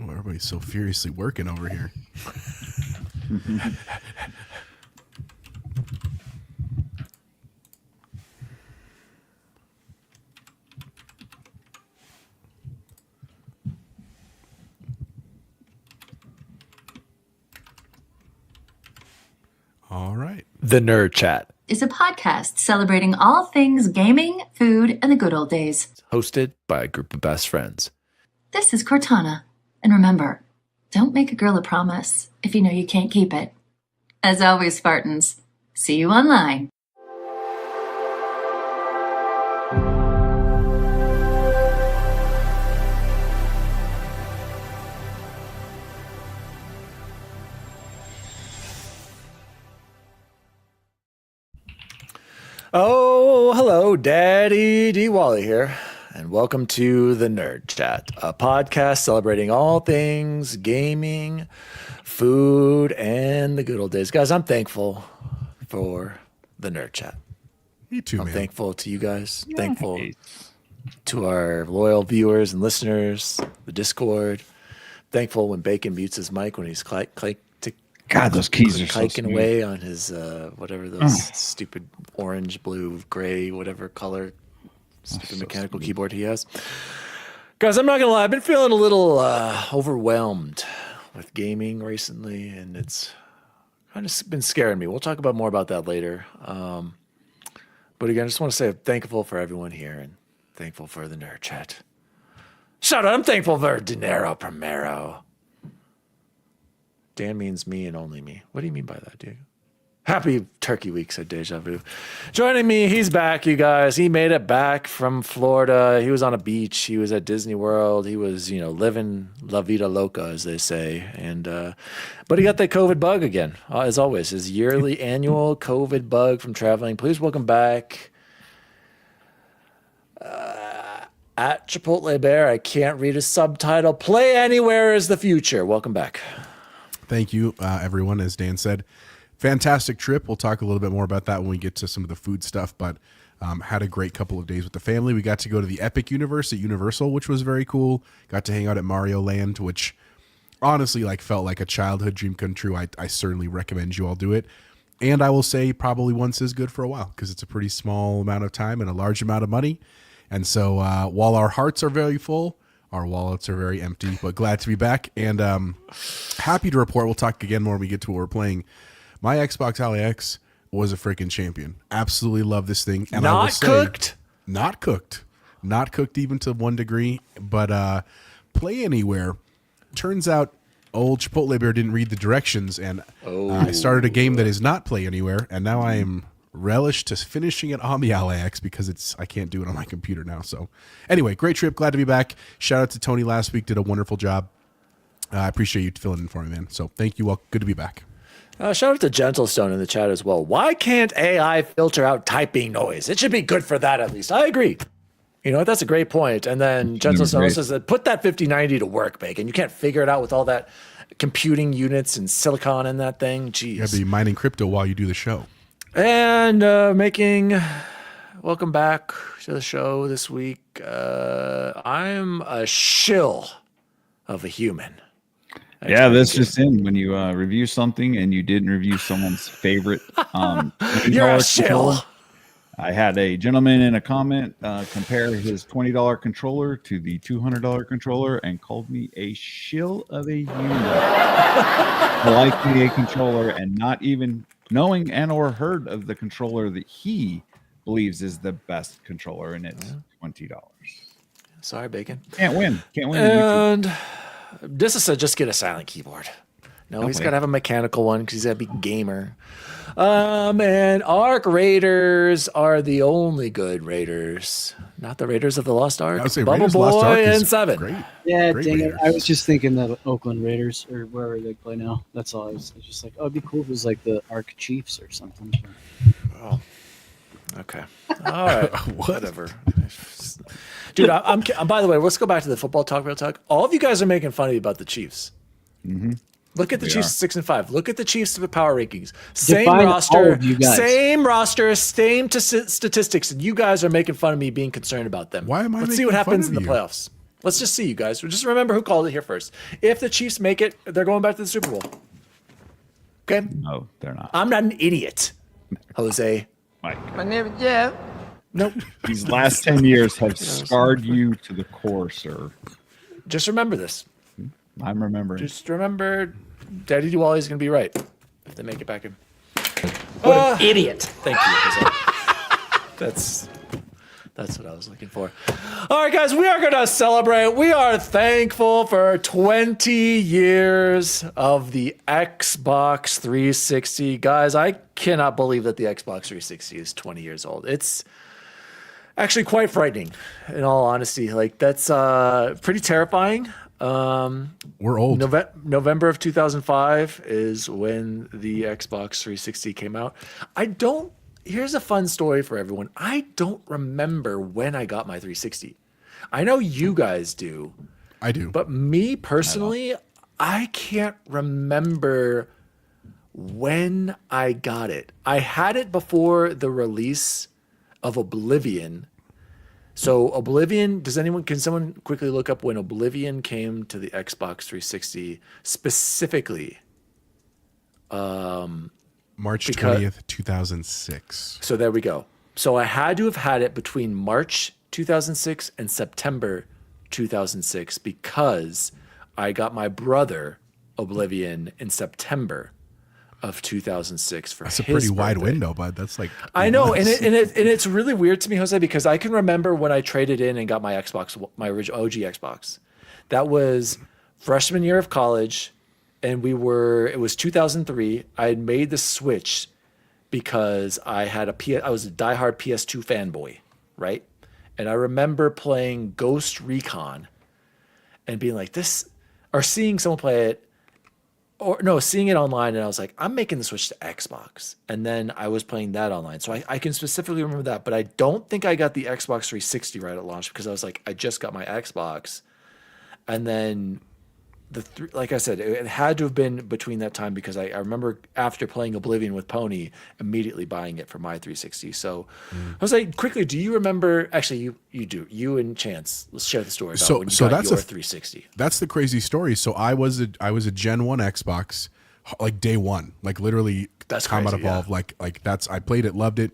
Oh, everybody's so furiously working over here. All right. The Nerd Chat is a podcast celebrating all things gaming, food, and the good old days. Hosted by a group of best friends. This is Cortana. And remember, don't make a girl a promise if you know you can't keep it. As always, Spartans, see you online. Oh, hello, Daddy D. Wally here, and welcome to the Nerd Chat, a podcast celebrating all things gaming, food, and the good old days. Guys, I'm thankful for the Nerd Chat. Me too, I'm man. thankful to you guys. Yeah. Thankful to our loyal viewers and listeners, the Discord. Thankful when Bacon mutes his mic when he's God, those keys are so clicking smooth. away on his whatever those stupid orange, blue, gray, whatever color stupid mechanical keyboard he has. Guys, I'm not gonna lie, I've been feeling a little overwhelmed with gaming recently, and it's kind of been scaring me. We'll talk about more about that later. But again, I just want to say I'm thankful for everyone here and thankful for the Nerd Chat. Shout out, I'm thankful for Dinero Primero. Dan means me and only me. What do you mean by that, Diego? Happy Turkey Week, said Deja Vu. Joining me, he's back, you guys. He made it back from Florida. He was on a beach. He was at Disney World. He was, living La Vida Loca, as they say. And but he got that COVID bug again, as always. His yearly annual COVID bug from traveling. Please welcome back at Chipotle Bear. I can't read his subtitle. Play Anywhere is the future. Welcome back. Thank you, everyone. As Dan said, fantastic trip. We'll talk a little bit more about that when we get to some of the food stuff, but had a great couple of days with the family. We got to go to the Epic Universe at Universal, which was very cool. Got to hang out at Mario Land, which honestly felt like a childhood dream come true. I certainly recommend you all do it. And I will say probably once is good for a while because it's a pretty small amount of time and a large amount of money. And so while our hearts are very full, our wallets are very empty, but glad to be back and happy to report. We'll talk again more when we get to what we're playing. My Xbox Ally X was a freaking champion. Absolutely love this thing. And I will say, not cooked even to 1 degree, but Play Anywhere. Turns out old Chipotle Bear didn't read the directions, and I started a game that is not Play Anywhere, and now I am relish to finishing it on the Ally X because I can't do it on my computer now. So anyway, great trip. Glad to be back. Shout out to Tony last week. Did a wonderful job. I appreciate you filling in for me, man. So thank you all. Good to be back. Shout out to Gentlestone in the chat as well. Why can't AI filter out typing noise? It should be good for that at least. I agree. That's a great point. And then Gentlestone says that put that 5090 to work, Bacon. You can't figure it out with all that computing units and silicon in that thing. Jeez. You gotta be mining crypto while you do the show. And welcome back to the show this week. I'm a shill of a human. Yeah, that's just in when you review something and you didn't review someone's favorite. You're a shill. I had a gentleman in a comment compare his $20 controller to the $200 controller and called me a shill of a unit. Liking a controller and not even knowing and or heard of the controller that he believes is the best controller, and it's $20. Sorry, Bacon. Can't win. And this is just get a silent keyboard. No, he's got to have a mechanical one because he's got to be gamer. And Arc Raiders are the only good Raiders, not the Raiders of the Lost Ark. I would say Bubble Raiders Boy Lost Ark is and Seven. Great. Yeah, Great dang it. Raiders. I was just thinking the Oakland Raiders or wherever they play now. That's all. I was just like, oh, it'd be cool if it was like the Arc Chiefs or something. Oh, okay. All right. Whatever. Dude, I'm. By the way, let's go back to the football talk real talk. All of you guys are making fun of me about the Chiefs. Mm-hmm. Look at the Chiefs 6-5. Look at the Chiefs power rankings. Define all of you guys. Same roster, same statistics, and you guys are making fun of me being concerned about them. Why am I Let's see making what fun happens of in the you? playoffs. Let's just see, you guys. Just remember who called it here first. If the Chiefs make it, they're going back to the Super Bowl. Okay? No, they're not. I'm not an idiot, Jose. Mike. My name is Jeff. Nope. These last 10 years have scarred you to the core, sir. Just remember this. I'm remembering. Just remember, Daddy Diwali is going to be right if they make it back in. What an idiot. Thank you, Jose. That's what I was looking for. All right, guys, we are going to celebrate. We are thankful for 20 years of the Xbox 360. Guys, I cannot believe that the Xbox 360 is 20 years old. It's actually quite frightening, in all honesty. Like, that's pretty terrifying. We're old. November of 2005 is when the Xbox 360 came out. Here's a fun story for everyone. I don't remember when I got my 360. I know you guys do. I do. But me personally, I can't remember when I got it. I had it before the release of Oblivion. So Oblivion, can someone quickly look up when Oblivion came to the Xbox 360 specifically? March 20th, 2006. So there we go. So I had to have had it between March 2006 and September 2006 because I got my brother Oblivion in September of 2006 for That's a his pretty wide birthday. window, bud. That's like I know, and it's really weird to me, Jose, because I can remember when I traded in and got my Xbox, my original OG Xbox. That was freshman year of college, and it was 2003. I had made the switch because I was a diehard PS2 fanboy, right? And I remember playing Ghost Recon and being like this, or seeing someone play it, seeing it online, and I was like, I'm making the switch to Xbox. And then I was playing that online. So I can specifically remember that, but I don't think I got the Xbox 360 right at launch because I was like, I just got my Xbox. And then like I said, it had to have been between that time because I remember after playing Oblivion with Pony, immediately buying it for my 360. So I was like, quickly, do you remember? Actually, you do. You and Chance, let's share the story about when you got that's your 360. That's the crazy story. So I was a Gen 1 Xbox, like day one, like literally That's Combat crazy, Evolved. Like I played it, loved it.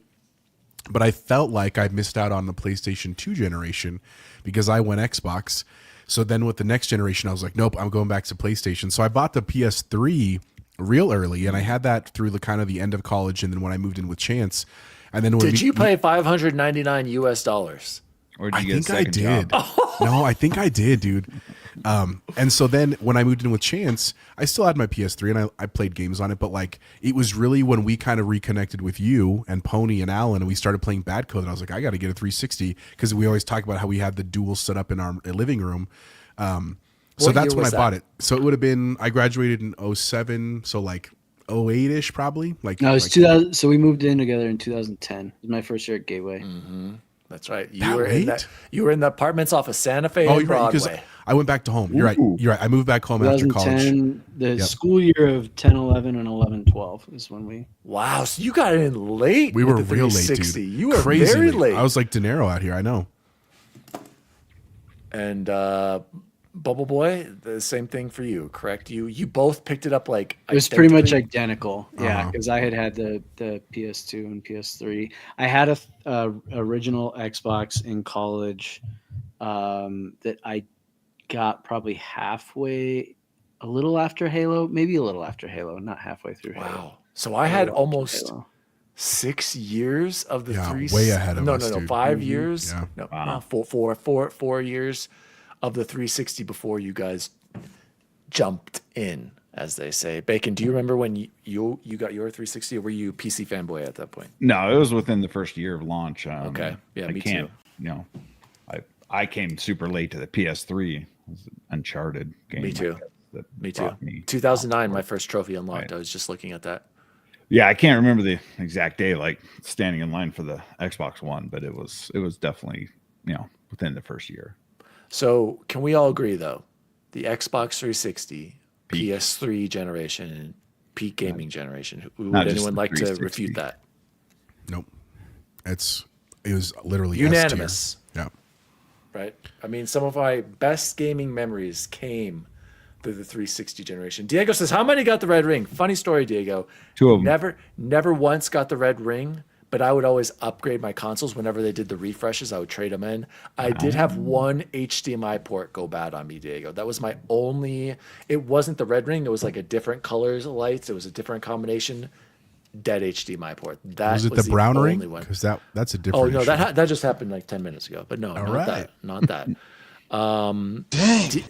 But I felt like I missed out on the PlayStation 2 generation because I went Xbox. So then with the next generation, I was like, nope, I'm going back to PlayStation. So I bought the PS3 real early, and I had that through the kind of the end of college, and then when I moved in with Chance, and then Did you pay $599 US? Or I did you get think a I second did. job? No, I think I did, dude. And so then when I moved in with Chance, I still had my PS3 and I played games on it, but like it was really when we kind of reconnected with you and Pony and Alan and we started playing Bad Code, and I was like, I got to get a 360 because we always talk about how we had the dual set up in our living room. So What that's year when I was bought that? it. So it would have been, I graduated in 07, so like 08-ish probably. Like No, it was like, 2000. So we moved in together in 2010. It was my first year at Gateway. That's right. You That were in late? You were in the apartments off of Santa Fe Oh, and you're right, because Broadway. I went back to home. You're right. Ooh. You're right. I moved back home after college. 2010, the Yep. school year of 10, 11, and 11, 12 is when we. Wow, so you got in late. We with were the real late, 360. dude. You were Crazy very late. I was like De Niro out here. I know. And Bubble Boy, the same thing for you, correct? You both picked it up like It was pretty much identically? identical. Yeah, Uh-huh. because I had the PS2 and PS3. I had a original Xbox in college that I got probably halfway, a little after Halo, maybe a little after Halo, not halfway through Halo. Wow. So I had After almost Halo. 6 years of the Yeah, three. way ahead of us, No, dude. 5 years. Yeah. No, Wow. no, 4 years of the 360 before you guys jumped in, as they say. Bacon, do you remember when you got your 360, or were you PC fanboy at that point? No, it was within the first year of launch. Okay. Yeah, I me can't, too. You know, I came super late to the PS3. It was an Uncharted game. Me too. I guess, that Me too. brought me 2009, my first trophy unlocked. Right. I was just looking at that. Yeah, I can't remember the exact day, like standing in line for the Xbox One, but it was definitely, within the first year. So can we all agree, though, the Xbox 360, Peak. PS3 generation, peak gaming generation? Would Not just anyone the like to 360. refute that? Nope. It was literally S tier. Unanimous. Yeah. right? I mean, some of my best gaming memories came through the 360 generation. Diego says, "How many got the red ring?" Funny story, Diego. 2 of them. Never once got the red ring, but I would always upgrade my consoles whenever they did the refreshes. I would trade them in. I did have one HDMI port go bad on me, Diego. That was my only. It wasn't the red ring. It was like a different colors of lights. It was a different combination. Dead HDMI port. That Was it the brown only ring? one. Because that's a Oh different. no, issue. that just happened like 10 minutes ago. But no, not right. that.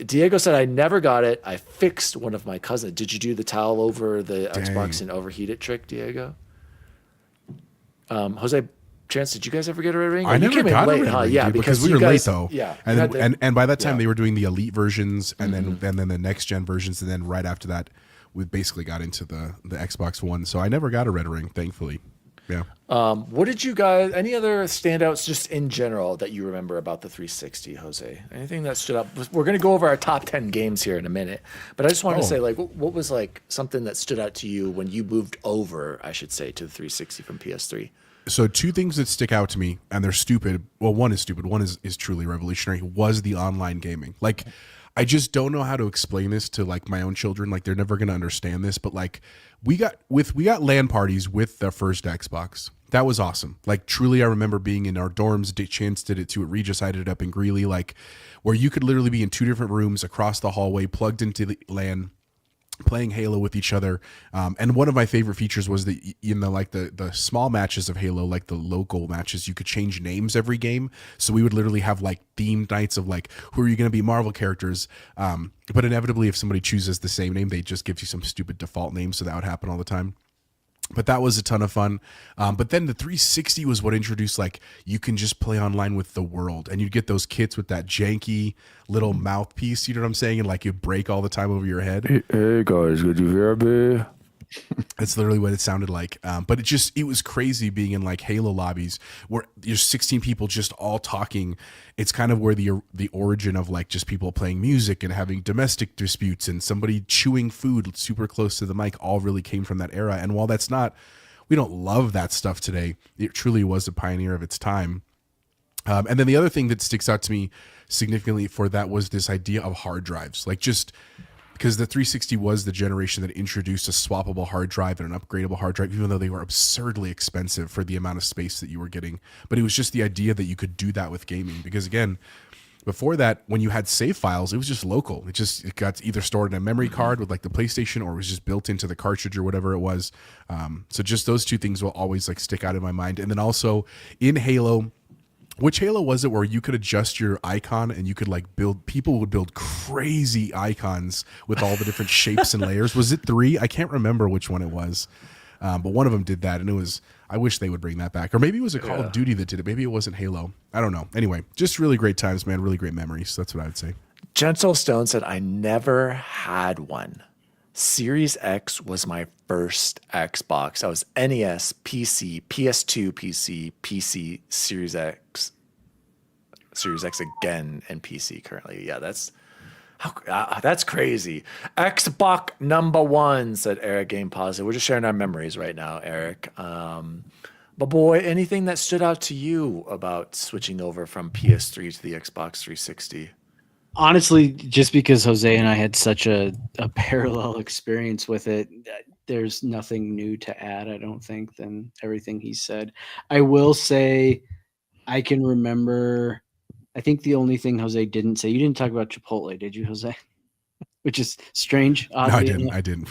Diego said I never got it. I fixed one of my cousins. Did you do the towel over the Xbox and overheat it trick, Diego? Jose, Chance, did you guys ever get a red ring? I never got a red ring, Yeah, dude, because we were late though. Yeah, and by that time they were doing the elite versions, and then the next gen versions, and then right after that, we basically got into the Xbox One. So I never got a red ring, thankfully. Yeah. What did you guys? Any other standouts just in general that you remember about the 360, Jose? Anything that stood up? We're going to go over our top 10 games here in a minute, but I just wanted to say, like, what was like something that stood out to you when you moved over, I should say, to the 360 from PS3? So 2 things that stick out to me, and they're stupid. Well, one is stupid. One is truly revolutionary. Was the online gaming. Like, I just don't know how to explain this to like my own children. Like, they're never going to understand this, but like we got LAN parties with the first Xbox. That was awesome. Like, truly, I remember being in our dorms. Chance did it too at Regis. I did it up in Greeley, like where you could literally be in 2 different rooms across the hallway, plugged into the LAN, playing Halo with each other. And one of my favorite features was that in the small matches of Halo, like the local matches, you could change names every game. So we would literally have like themed nights of like, who are you going to be, Marvel characters? But inevitably, if somebody chooses the same name, they just give you some stupid default name. So that would happen all the time. But that was a ton of fun. But then the 360 was what introduced, like, you can just play online with the world, and you'd get those kits with that janky little mouthpiece, you know what I'm saying? And like, you'd break all the time over your head. Hey guys, good to hear me. That's literally what it sounded like. But it was crazy being in like Halo lobbies where there's 16 people just all talking. It's kind of where the origin of like just people playing music and having domestic disputes and somebody chewing food super close to the mic all really came from that era. And while we don't love that stuff today, it truly was a pioneer of its time. And then the other thing that sticks out to me significantly for that was this idea of hard drives. Like, just because the 360 was the generation that introduced a swappable hard drive and an upgradable hard drive, even though they were absurdly expensive for the amount of space that you were getting. But it was just the idea that you could do that with gaming. Because again, before that, when you had save files, it was just local. It got either stored in a memory card with like the PlayStation, or it was just built into the cartridge or whatever it was. So just those 2 things will always like stick out in my mind. And then also in Halo, which Halo was it where you could adjust your icon and you could like people would build crazy icons with all the different shapes and layers? Was it 3? I can't remember which one it was. But one of them did that, and I wish they would bring that back. Or maybe it was a Call of Duty that did it. Maybe it wasn't Halo. I don't know. Anyway, just really great times, man. Really great memories. That's what I would say. Gentle Stone said, I never had one. Series X was my first Xbox. I was NES, PC, PS2, PC, Series X again, and PC currently. Yeah, that's crazy. Xbox number 1, said Eric Game Positive. We're just sharing our memories right now, Eric. But boy, anything that stood out to you about switching over from PS3 to the Xbox 360? Honestly, just because Jose and I had such a parallel experience with it, there's nothing new to add, I don't think, than everything he said. I will say I can remember, I think the only thing Jose didn't say, you didn't talk about Chipotle, did you, Jose? Which is strange. No, I didn't.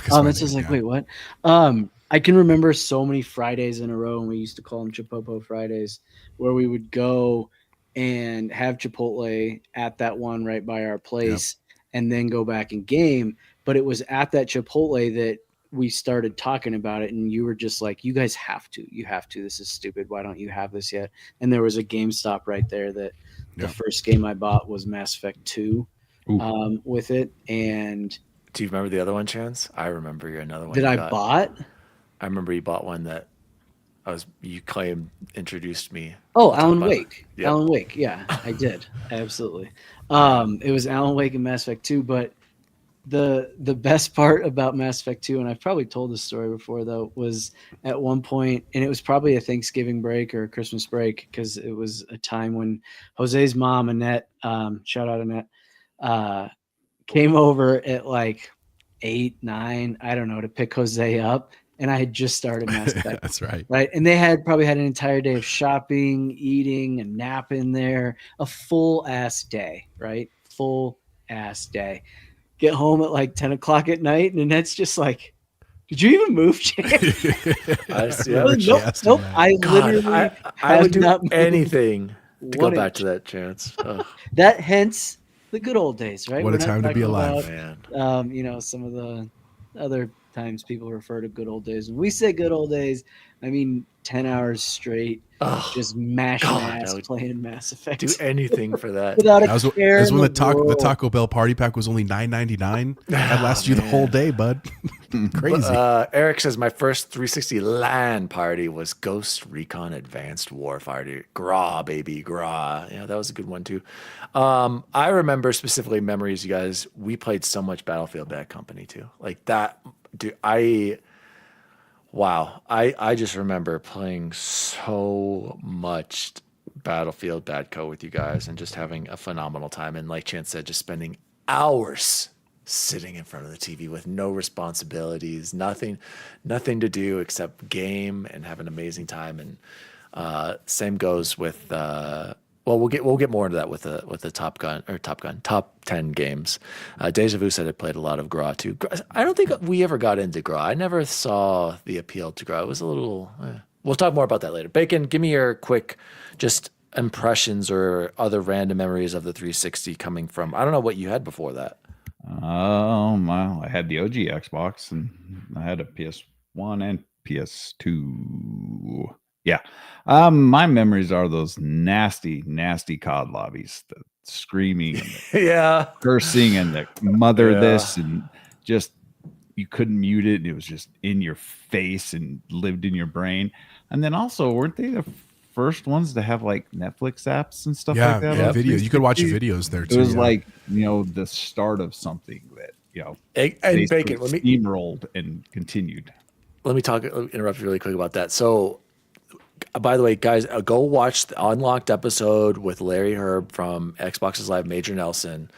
That's just like, wait, what? I can remember so many Fridays in a row, and we used to call them Chipopo Fridays, where we would go and have Chipotle at that one right by our place, and then go back and game. But it was at that Chipotle that we started talking about it, and you were just like, you guys have to. This is stupid. Why don't you have this yet? And there was a GameStop right there that the first game I bought was Mass Effect 2 with it. And do you remember the other one, Chance? I remember another one. That I bought? I remember you bought one that you claimed introduced me. Oh, Alan Wake. Yep. Alan Wake. Yeah, I did. Absolutely. It was Alan Wake and Mass Effect 2, but the best part about Mass Effect 2, and I've probably told this story before though, was at one point, and it was probably a Thanksgiving break or a Christmas break, because it was a time when Jose's mom, Annette, shout out Annette, came over at like 8, 9, I don't know, to pick Jose up. And I had just started Mass Effect. That's right. Right. And they had probably had an entire day of shopping, eating, and napping there. A full ass day, right? Full ass day. Get home at like 10 o'clock at night, and Annette's just like, did you even move, Chance? I see. remember she Nope. asked him Nope. that. I God, literally I would do not moved anything to go 1 back inch. to that chance. Oh, That hence the good old days, right? What a We're not time to be talking alive. about, man. some of the other times people refer to good old days. When we say good old days, I mean 10 hours straight, Oh, just mashing God, I ass would playing Mass Effect do anything for that. without a That was care that's in when the world. Taco Bell party pack was only $9.99. That Oh, lasts you the whole man. day, bud. Crazy. Eric says my first 360 LAN party was Ghost Recon Advanced Warfighter. Gra, baby, gra. Yeah, that was a good one too. I remember specifically memories, you guys. We played so much Battlefield Bad Company too. Like that, dude. Wow. I just remember playing so much Battlefield Bad Co with you guys and just having a phenomenal time. And like Chance said, just spending hours sitting in front of the TV with no responsibilities, nothing to do except game and have an amazing time. And same goes with well, we'll get more into that with the Top 10 games. Deja Vu said I played a lot of Gra too. I don't think we ever got into Gra. I never saw the appeal to Gra. It was a little. We'll talk more about that later. Bacon, give me your quick just impressions or other random memories of the 360 coming from. I don't know what you had before that. Well, I had the OG Xbox, and I had a PS1 and PS2. Yeah. My memories are those nasty COD lobbies, the screaming, and the Yeah. cursing, and the mother Yeah. this, and just you couldn't mute it. And it was just in your face and lived in your brain. And then also, weren't they the first ones to have like Netflix apps and stuff Yeah, like that? yeah, on videos. You could watch 360? videos there It too. was yeah. like, the start of something that, And basically Bacon, let me steamrolled and continued. let me interrupt you really quick about that. So, by the way, guys, go watch the Unlocked episode with Larry Herb from Xbox's Live, Major Nelson.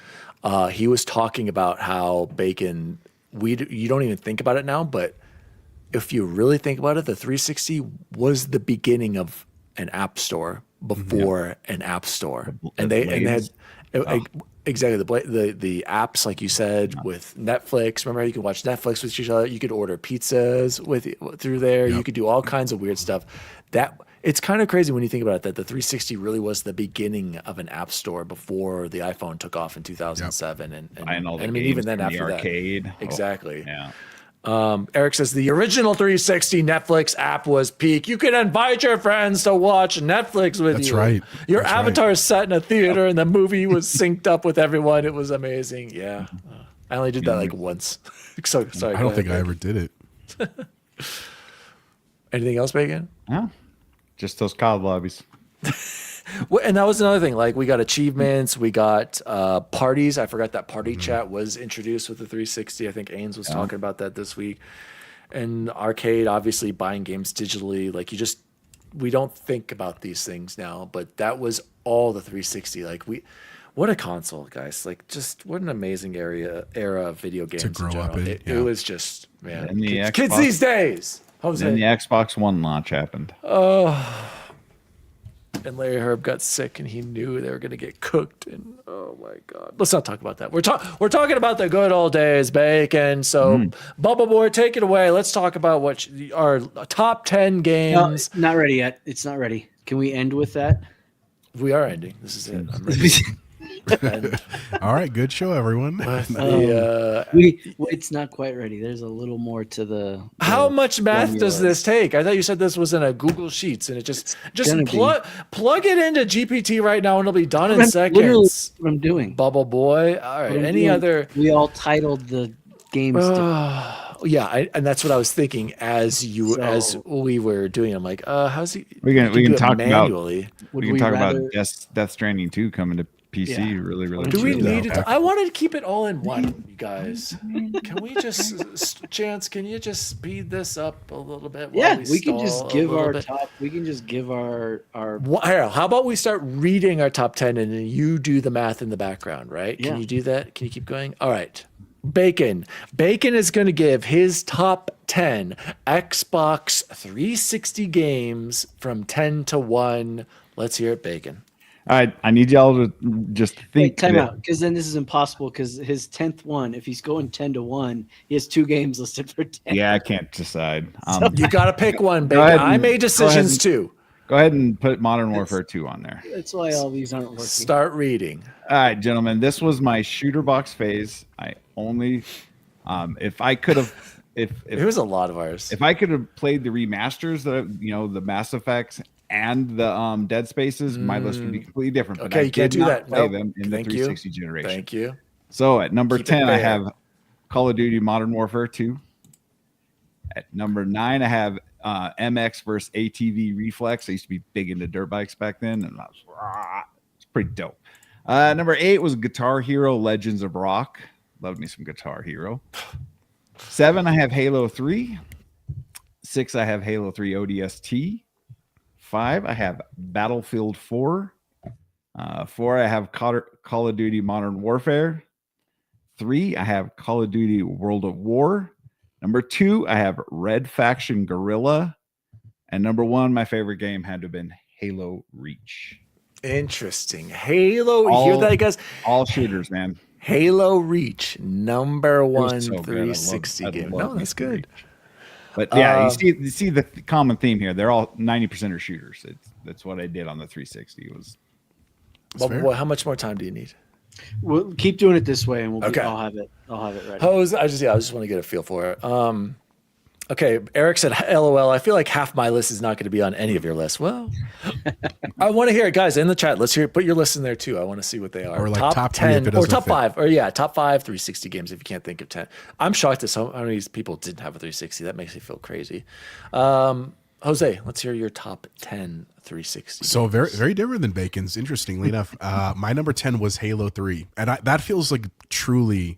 He was talking about how Bacon, you don't even think about it now, but if you really think about it, the 360 was the beginning of an app store before an app store, and they had exactly the apps like you said with Netflix. Remember how you could watch Netflix with each other? You could order pizzas through there. You could do all kinds of weird stuff. That it's kind of crazy when you think about it that the 360 really was the beginning of an app store before the iPhone took off in 2007, and All the I mean games even then from after the arcade. that, exactly. Yeah. Eric says the original 360 Netflix app was peak. You can invite your friends to watch Netflix with That's you. right. Your That's avatar right. is set in a theater and the movie was synced up with everyone. It was amazing. Yeah. I only did that like once. So sorry. I go don't ahead, think I Bacon. ever did it. Anything else, Bacon? Yeah. Just those COD lobbies. Well, and that was another thing. Like we got achievements, we got parties. I forgot that party chat was introduced with the 360. I think Ains was talking about that this week. And arcade, obviously buying games digitally. Like we don't think about these things now, but that was all the 360. Like what a console, guys! Like just what an amazing era of video games grow in up general. in, It yeah. was just man, And the kids Xbox- these days. Jose. Then the Xbox One launch happened. And Larry Herb got sick, and he knew they were going to get cooked. And oh my God, let's not talk about that. We're talking about the good old days, Bacon. So, Bubba Boy, take it away. Let's talk about what our top 10 No, games. it's not ready yet. It's not ready. Can we end with that? We are ending. This is it. I'm ready. And All right, good show, everyone. It's not quite ready. There's a little more to the. how much math does formula. this take? I thought you said this was in a Google Sheets, and it just gonna be. plug it into GPT right now, and it'll be done in Literally seconds. what I'm doing. Bubble Boy. All right. What I'm Any doing. other? We all titled the games. Yeah, and that's what I was thinking as So- we were doing. I'm like, how's he? We you can do it talk about manually. Would we can we talk rather- about Death Stranding 2 coming to PC. Really, really. Do we cheap. need it? I wanted to keep it all in one, you guys. Can we just, Chance? Can you just speed this up a little bit? Yeah, we can just give our top. We can just give our. How about we start reading our top 10 and then you do the math in the background, right? Yeah. Can you do that? Can you keep going? All right. Bacon is going to give his top 10 Xbox 360 games from 10 to 1. Let's hear it, Bacon. All right, I need y'all to just think. Wait, time out, because then this is impossible. Because his 10th one, if he's going 10 to 1, he has 2 games listed for 10. Yeah, I can't decide. You got to pick one, Bacon. ahead I and- made decisions too. Go ahead and put Modern Warfare 2 on there. That's why all these aren't working. Start reading. All right, gentlemen, this was my shooter box phase. I only, if I could have, It was a lot of ours. if I could have played the remasters, the Mass Effects and the Dead Spaces, my list would be completely different. But Okay, I you can't did do not that. Play Nope. them in the Thank you. 360 generation. Thank you. So at number Keep it 10, I fair. have Call of Duty Modern Warfare 2. At number 9, I have MX versus ATV Reflex. I used to be big into dirt bikes back then, and it's pretty dope. Number 8 was Guitar Hero Legends of Rock. Love me some Guitar Hero. 7, I have Halo 3. 6, I have Halo 3 ODST. 5, I have Battlefield 4. 4, I have Call of Duty Modern Warfare. 3, I have Call of Duty World of War. Number 2, I have Red Faction Guerrilla. And number 1, my favorite game had to have been Halo Reach. Interesting. Halo. You hear that, guys? All shooters, man. Halo Reach, number 1 so good. I love- 360 I game. love No, me that's some good. Reach. But yeah, you see the common theme here. They're all 90% are shooters. That's what I did on the 360. Was Well, how much more time do you need? We'll keep doing it this way, and Okay. I'll have it ready. Hose, I just want to get a feel for it. Okay, Eric said, LOL, I feel like half my list is not going to be on any of your lists. Well, I want to hear it, guys, in the chat. Let's hear it. Put your lists in there too. I want to see what they are. Or like top 3 if it or doesn't top fit. 5, top 5 360 games if you can't think of 10. I'm shocked that so many people didn't have a 360. That makes me feel crazy. Jose, let's hear your top 10 360. So very, very different than Bacon's. Interestingly enough, my number 10 was Halo 3, and that feels like truly.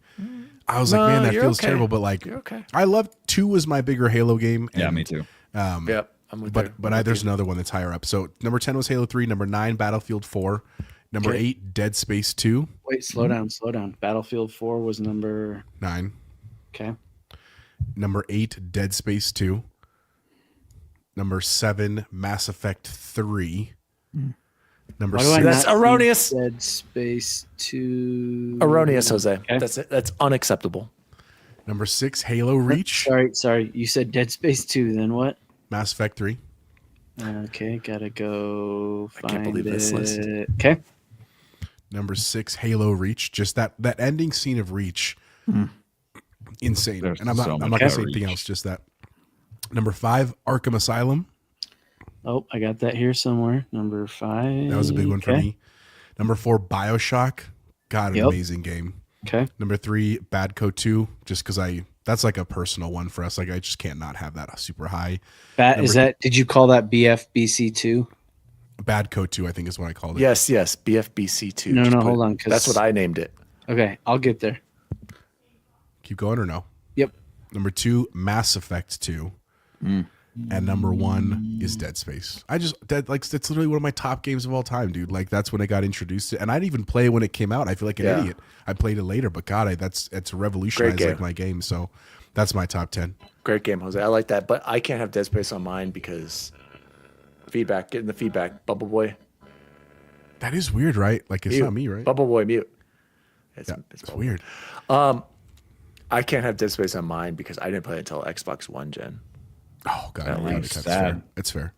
I was like, man, that you're feels okay. terrible, but like, You're okay. I love 2 was my bigger Halo game. yeah, and, me too. Yep. I'm with you. But there's another one that's higher up. So number 10 was Halo 3. Number 9, Battlefield 4. Number Okay. 8, Dead Space 2. Wait, slow down. Battlefield 4 was number. 9. Okay. Number 8, Dead Space 2. Number 7, Mass Effect 3. Number Why do I 6. That's not see erroneous. Dead Space 2. Erroneous, Jose. Okay. That's unacceptable. Number 6, Halo Reach. Sorry. You said Dead Space 2. Then what? Mass Effect 3. Okay, gotta go. I can't believe this list. Okay. Number 6, Halo Reach. Just that ending scene of Reach, insane. There's And I'm not so going much to say about anything Reach. else. Just that. Number 5, Arkham Asylum. Oh, I got that here somewhere. Number 5. That was a big one for Okay. me. Number 4, BioShock. God, an Yep. amazing game. Okay. Number 3, Bad Code 2. Just because that's like a personal one for us. Like I just can't not have that super high. Did you call that BFBC2? Bad Code 2, I think is what I called it. Yes, BFBC2. No, Just no, put hold it- on, 'cause- That's what I named it. Okay, I'll get there. Keep going or no? Yep. Number 2, Mass Effect 2. And number 1 is Dead Space. That's literally one of my top games of all time, dude. Like that's when I got introduced to, and I didn't even play it when it came out. I feel like an Yeah. idiot. I played it later, but God, it's revolutionized game. like my game. So that's my top 10. Great game, Jose. I like that, but I can't have Dead Space on mine because getting the feedback. Bubble Boy. That is weird, right? Like it's Mute. not me, right? Bubble Boy, mute. It's It's weird. I can't have Dead Space on mine because I didn't play it until Xbox One gen. Oh God, At no, least that's that. fair. It's fair.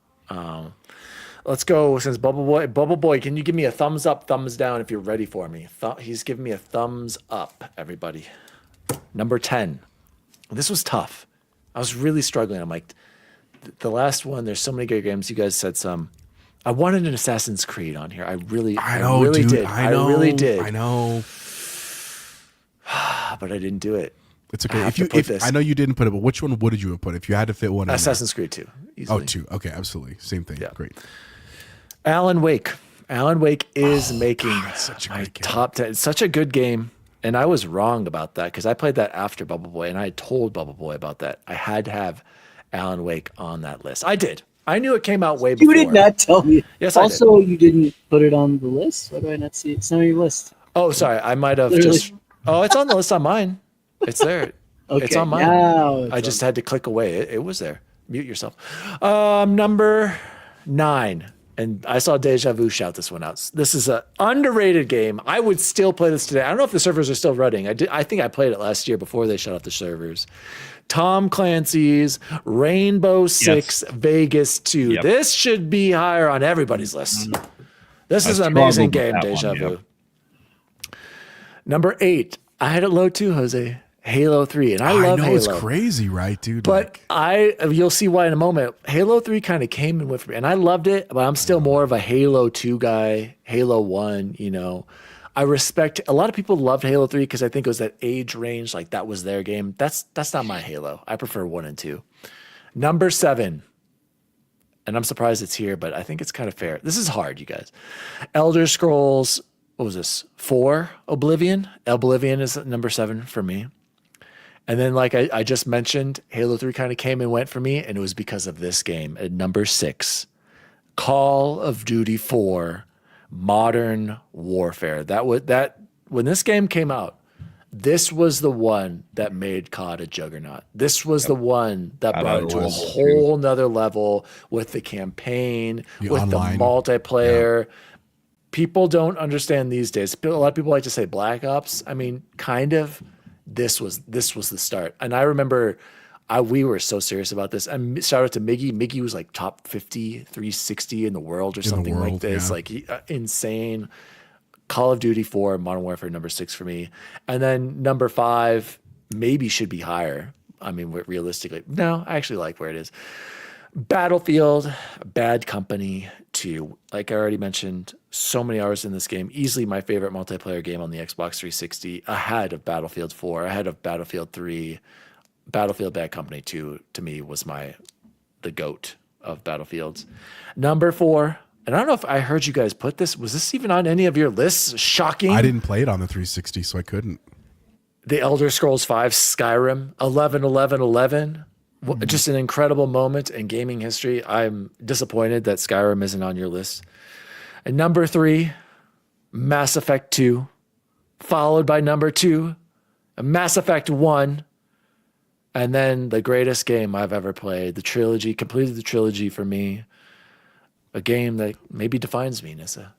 Let's go. Since Bubble Boy, can you give me a thumbs up, thumbs down if you're ready for me? He's giving me a thumbs up, everybody. Number 10. This was tough. I was really struggling. I'm like, the last one, there's so many great games. You guys said some. I wanted an Assassin's Creed on here. I really did. I really did. I know. But I didn't do it. It's I okay. have to put this. I know you didn't put it, but which one would you have put if you had to fit one? in there? Assassin's Creed 2. Oh, Easily. 2. Okay, absolutely. Same thing. Yeah. Great. Alan Wake. Alan Wake is making such a my great game. top 10. It's such a good game. And I was wrong about that because I played that after Bubble Boy, and I told Bubble Boy about that. I had to have Alan Wake on that list. I did. I knew it came out way before. You did not tell me. Yes, I did. Also, you didn't put it on the list. Why do I not see it? It's not on your list. Oh, sorry. I might have Literally. just. Oh, it's on the list on mine. It's there. Okay, It's on mine. now I just had to click away. It was there. Mute yourself. Number 9. And I saw Deja Vu shout this one out. This is an underrated game. I would still play this today. I don't know if the servers are still running. I think I played it last year before they shut off the servers. Tom Clancy's Rainbow Six Vegas 2. Yep. This should be higher on everybody's list. This is I an amazing struggled with game, that Deja one, Vu. Number 8. I had it low too, Jose. Halo 3. And I love know Halo. it's crazy, right, dude? But you'll see why in a moment. Halo 3 kind of came and went for me, and I loved it, but I'm still more of a Halo 2 guy, Halo 1, I respect, a lot of people loved Halo 3 because I think it was that age range, like that was their game. That's not my Halo. I prefer 1 and 2. Number 7, and I'm surprised it's here, but I think it's kind of fair. This is hard, you guys. Elder Scrolls, what was this? 4, Oblivion? Oblivion is number 7 for me. And then, like I just mentioned, Halo 3 kind of came and went for me, and it was because of this game at number 6, Call of Duty 4, Modern Warfare. When this game came out, this was the one that made COD a juggernaut. This was the one that brought it to a whole nother level with the campaign, with online. the multiplayer. People don't understand these days. A lot of people like to say Black Ops. I mean, kind of. This was the start. And I remember we were so serious about this. And shout out to Miggy. Miggy was like top 50, 360 in the world or something like this. Yeah. Like insane. Call of Duty 4, Modern Warfare, number 6 for me. And then number 5 maybe should be higher. I mean, realistically. No, I actually like where it is. Battlefield, Bad Company 2. Like I already mentioned, so many hours in this game. Easily my favorite multiplayer game on the Xbox 360. Ahead of Battlefield 4, ahead of Battlefield 3. Battlefield Bad Company 2 to me was the GOAT of Battlefields. Number 4, and I don't know if I heard you guys put this. Was this even on any of your lists? Shocking. I didn't play it on the 360, so I couldn't. The Elder Scrolls 5, Skyrim, 11-11-11. Just an incredible moment in gaming history. I'm disappointed that Skyrim isn't on your list. And number 3, Mass Effect 2, followed by number 2, Mass Effect 1, and then the greatest game I've ever played, the trilogy, completed the trilogy for me. A game that maybe defines me, Nissa.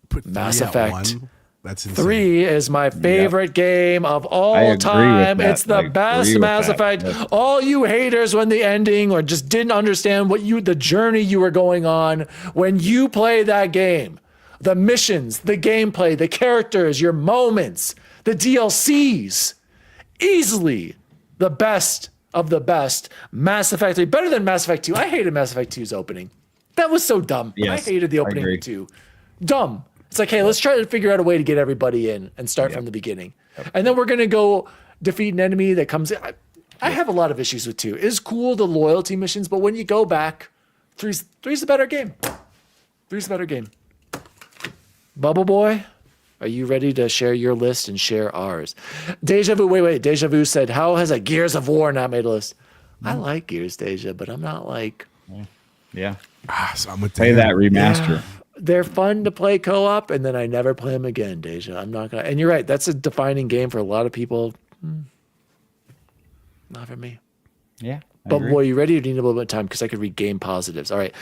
Put Mass 3 at Effect 1? That's insane. 3 is my favorite game of I all agree with time. that. It's the I best agree with Mass that. Effect. Yes. All you haters when the ending or just didn't understand the journey you were going on when you play that game. The missions, the gameplay, the characters, your moments, the DLCs. Easily the best of the best. Mass Effect 3, better than Mass Effect 2. I hated Mass Effect 2's opening. That was so dumb. Yes, I hated the I opening agree. too. Dumb. It's like, hey, let's try to figure out a way to get everybody in and start from the beginning. And then we're going to go defeat an enemy that comes in. I have a lot of issues with 2. It's cool, the loyalty missions, but when you go back, 3's the better game. 3's the better game. Bubble Boy, are you ready to share your list and share ours? Deja Vu, wait. Deja Vu said, how has a Gears of War not made a list? I like Gears, Deja, but I'm not like... Yeah. So I'm with Play Dan. that remaster. They're fun to play co-op, and then I never play them again, Deja. I'm not gonna. And you're right. That's a defining game for a lot of people. Not for me. Yeah. I But agree. boy, you ready? Or do you need a little bit of time? Because I could read game positives. All right.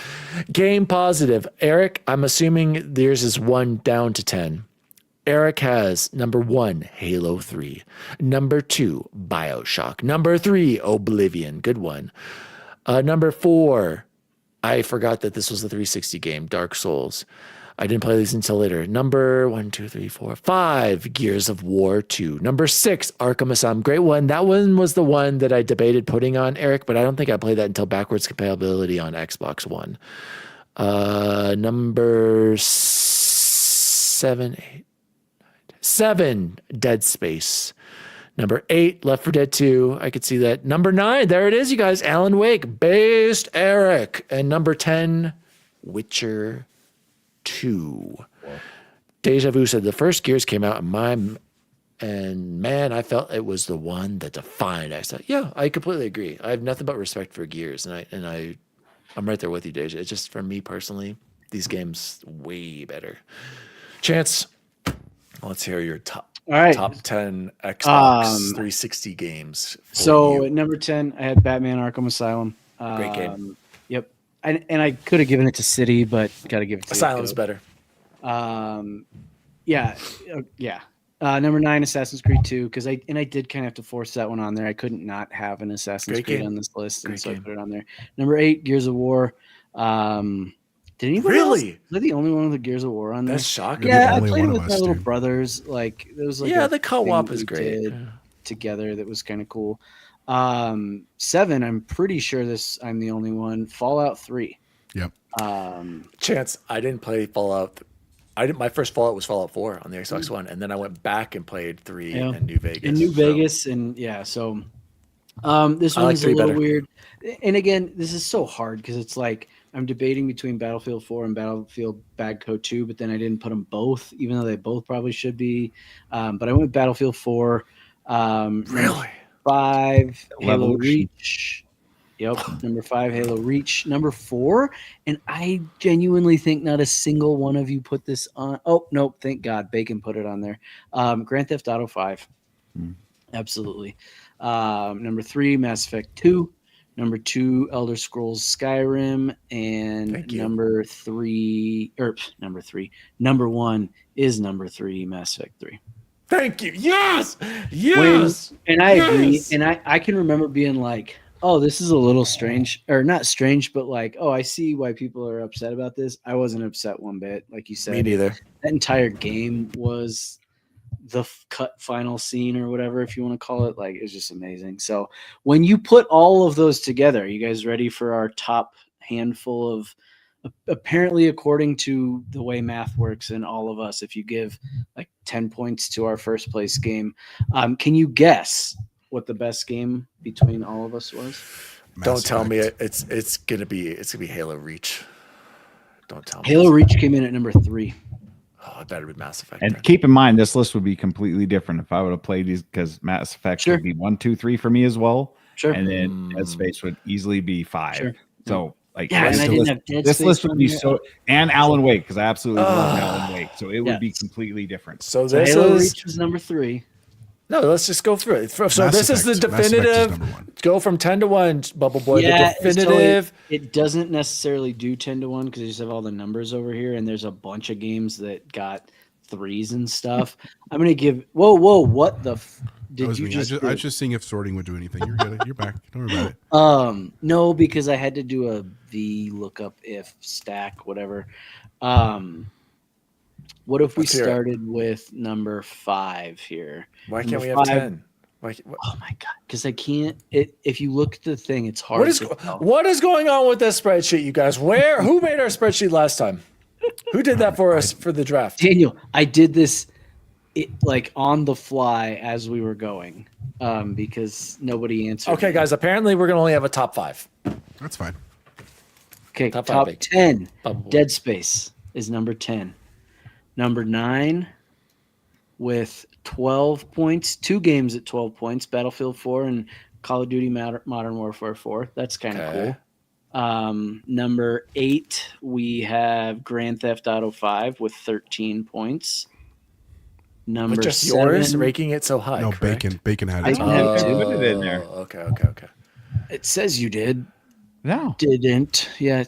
Game positive. Eric, I'm assuming theirs is 1 down to 10. Eric has number 1, Halo 3. Number 2, BioShock. Number 3, Oblivion. Good one. Number 4, I forgot that this was the 360 game, Dark Souls. I didn't play these until later. Number 5, Gears of War 2. Number 6, Arkham Asylum. Great one. That one was the one that I debated putting on, Eric, but I don't think I played that until backwards compatibility on Xbox One. Number 7, Dead Space. Number 8, Left 4 Dead 2. I could see that. Number 9, there it is, you guys. Alan Wake, based Eric. And number 10, Witcher 2. Deja Vu said the first Gears came out and man, I felt it was the one that defined. I said, yeah, I completely agree. I have nothing but respect for Gears, and I'm right there with you, Deja. It's just for me personally, these games way better. Chance, let's hear your top 10 Xbox 360 games. So at number 10, I had Batman Arkham Asylum. Great game. Yep. And I could have given it to City, but got to give it to Asylum's better. Yeah. Number 9, Assassin's Creed 2, because I did kind of have to force that one on there. I couldn't not have an Assassin's Creed on this list, and so I put it on there. Number 8, Gears of War. Did anybody else? Was I the only one with the Gears of War on there? That's shocking. Yeah, I played it with my little brothers. Like there was like the co-op is great. Together, that was kind of cool. 7, I'm pretty sure I'm the only one. Fallout 3. Yep. Chance, I didn't play Fallout. My first Fallout was Fallout 4 on the Xbox One, and then I went back and played 3 in New Vegas. So this one is a little weird. And again, this is so hard because it's like I'm debating between Battlefield 4 and Battlefield Bad Code 2, but then I didn't put them both, even though they both probably should be. But I went Battlefield 4. Really? 5, Halo Reach. Yep. Number 5, Halo Reach. Number 4, and I genuinely think not a single one of you put this on. Oh, nope. Thank God. Bacon put it on there. Grand Theft Auto 5. Absolutely. Number 3, Mass Effect 2. Number 2, Elder Scrolls Skyrim. And number 1 is number 3, Mass Effect 3. Thank you. Yes. And I agree. And I can remember being like, oh, this is a little strange, or not strange, but like, oh, I see why people are upset about this. I wasn't upset one bit. Like you said, me neither. That entire game was the cut final scene or whatever, if you want to call it. Like, it's just amazing. So when you put all of those together, are you guys ready for our top handful of, apparently according to the way math works in all of us, if you give like 10 points to our first place game, can you guess what the best game between all of us was? Don't tell me it's gonna be Halo Reach. Don't tell me. Halo Reach came in at number 3. Oh, it better be Mass Effect. And keep in mind, this list would be completely different if I would have played these, because Mass Effect would be 1, 2, 3 for me as well. Sure. And then Dead Space would easily be 5. Sure. So like, and I didn't have Dead this Space list would be there. so, and Alan Wake, because I absolutely love Alan Wake. So it would be completely different. So So this Halo is Reach was number 3. no. Let's just go through it. So Mass this is the Effect. Mass Effect is definitive. number 1. Go from 10 to 1, Bubble Boy. Yeah, The definitive. it doesn't necessarily do 10 to 1 because you just have all the numbers over here, and there's a bunch of games that got 3s and stuff. I'm gonna give. Whoa! What the? Did you just? I was just seeing if sorting would do anything. You're good. You're back. Don't worry about it. No, because I had to do a V lookup if stack whatever. What if we Let's hear it. started with number 5 here? Why can't Number we have 5 10? Oh my god! Because I can't. If you look at the thing, it's hard. What is going on with this spreadsheet, you guys? Who made our spreadsheet last time? Who did that for us for the draft? Daniel, I did this like on the fly as we were going because nobody answered. Okay, guys. Apparently, we're gonna only have a top 5. That's fine. Okay, Top top, 5. 10. Bubble. Dead Space is number 10. Number 9 with 12 points, 2 games at 12 points, Battlefield 4 and Call of Duty Modern Warfare 4. That's kind of cool. Number 8, we have Grand Theft Auto 5 with 13 points. Number But just 7, yours ranking it so high. No, correct? Bacon had I it. don't have I to. put it in there. Okay. It says you did. No. Didn't. Yeah.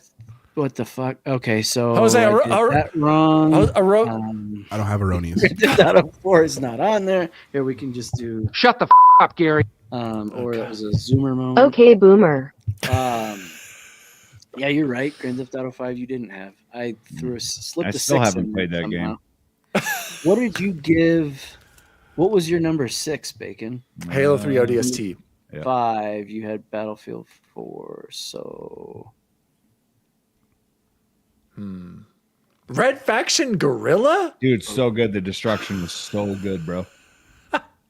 What the fuck? Okay, so Jose, I did that wrong. I don't have erroneous. Grand Theft Auto 4 is not on there. Here we can just do Shut the up, Gary. or it was a zoomer moment. Okay, boomer. Yeah, you're right. Grand Theft Auto 5 you didn't have. I slipped I a 6 still haven't in played there that game. What did you give? What was your number 6, Bacon? Halo 3 ODST. Yeah. 5. You had Battlefield 4. So Red Faction Gorilla? Dude, so good. The destruction was so good, bro.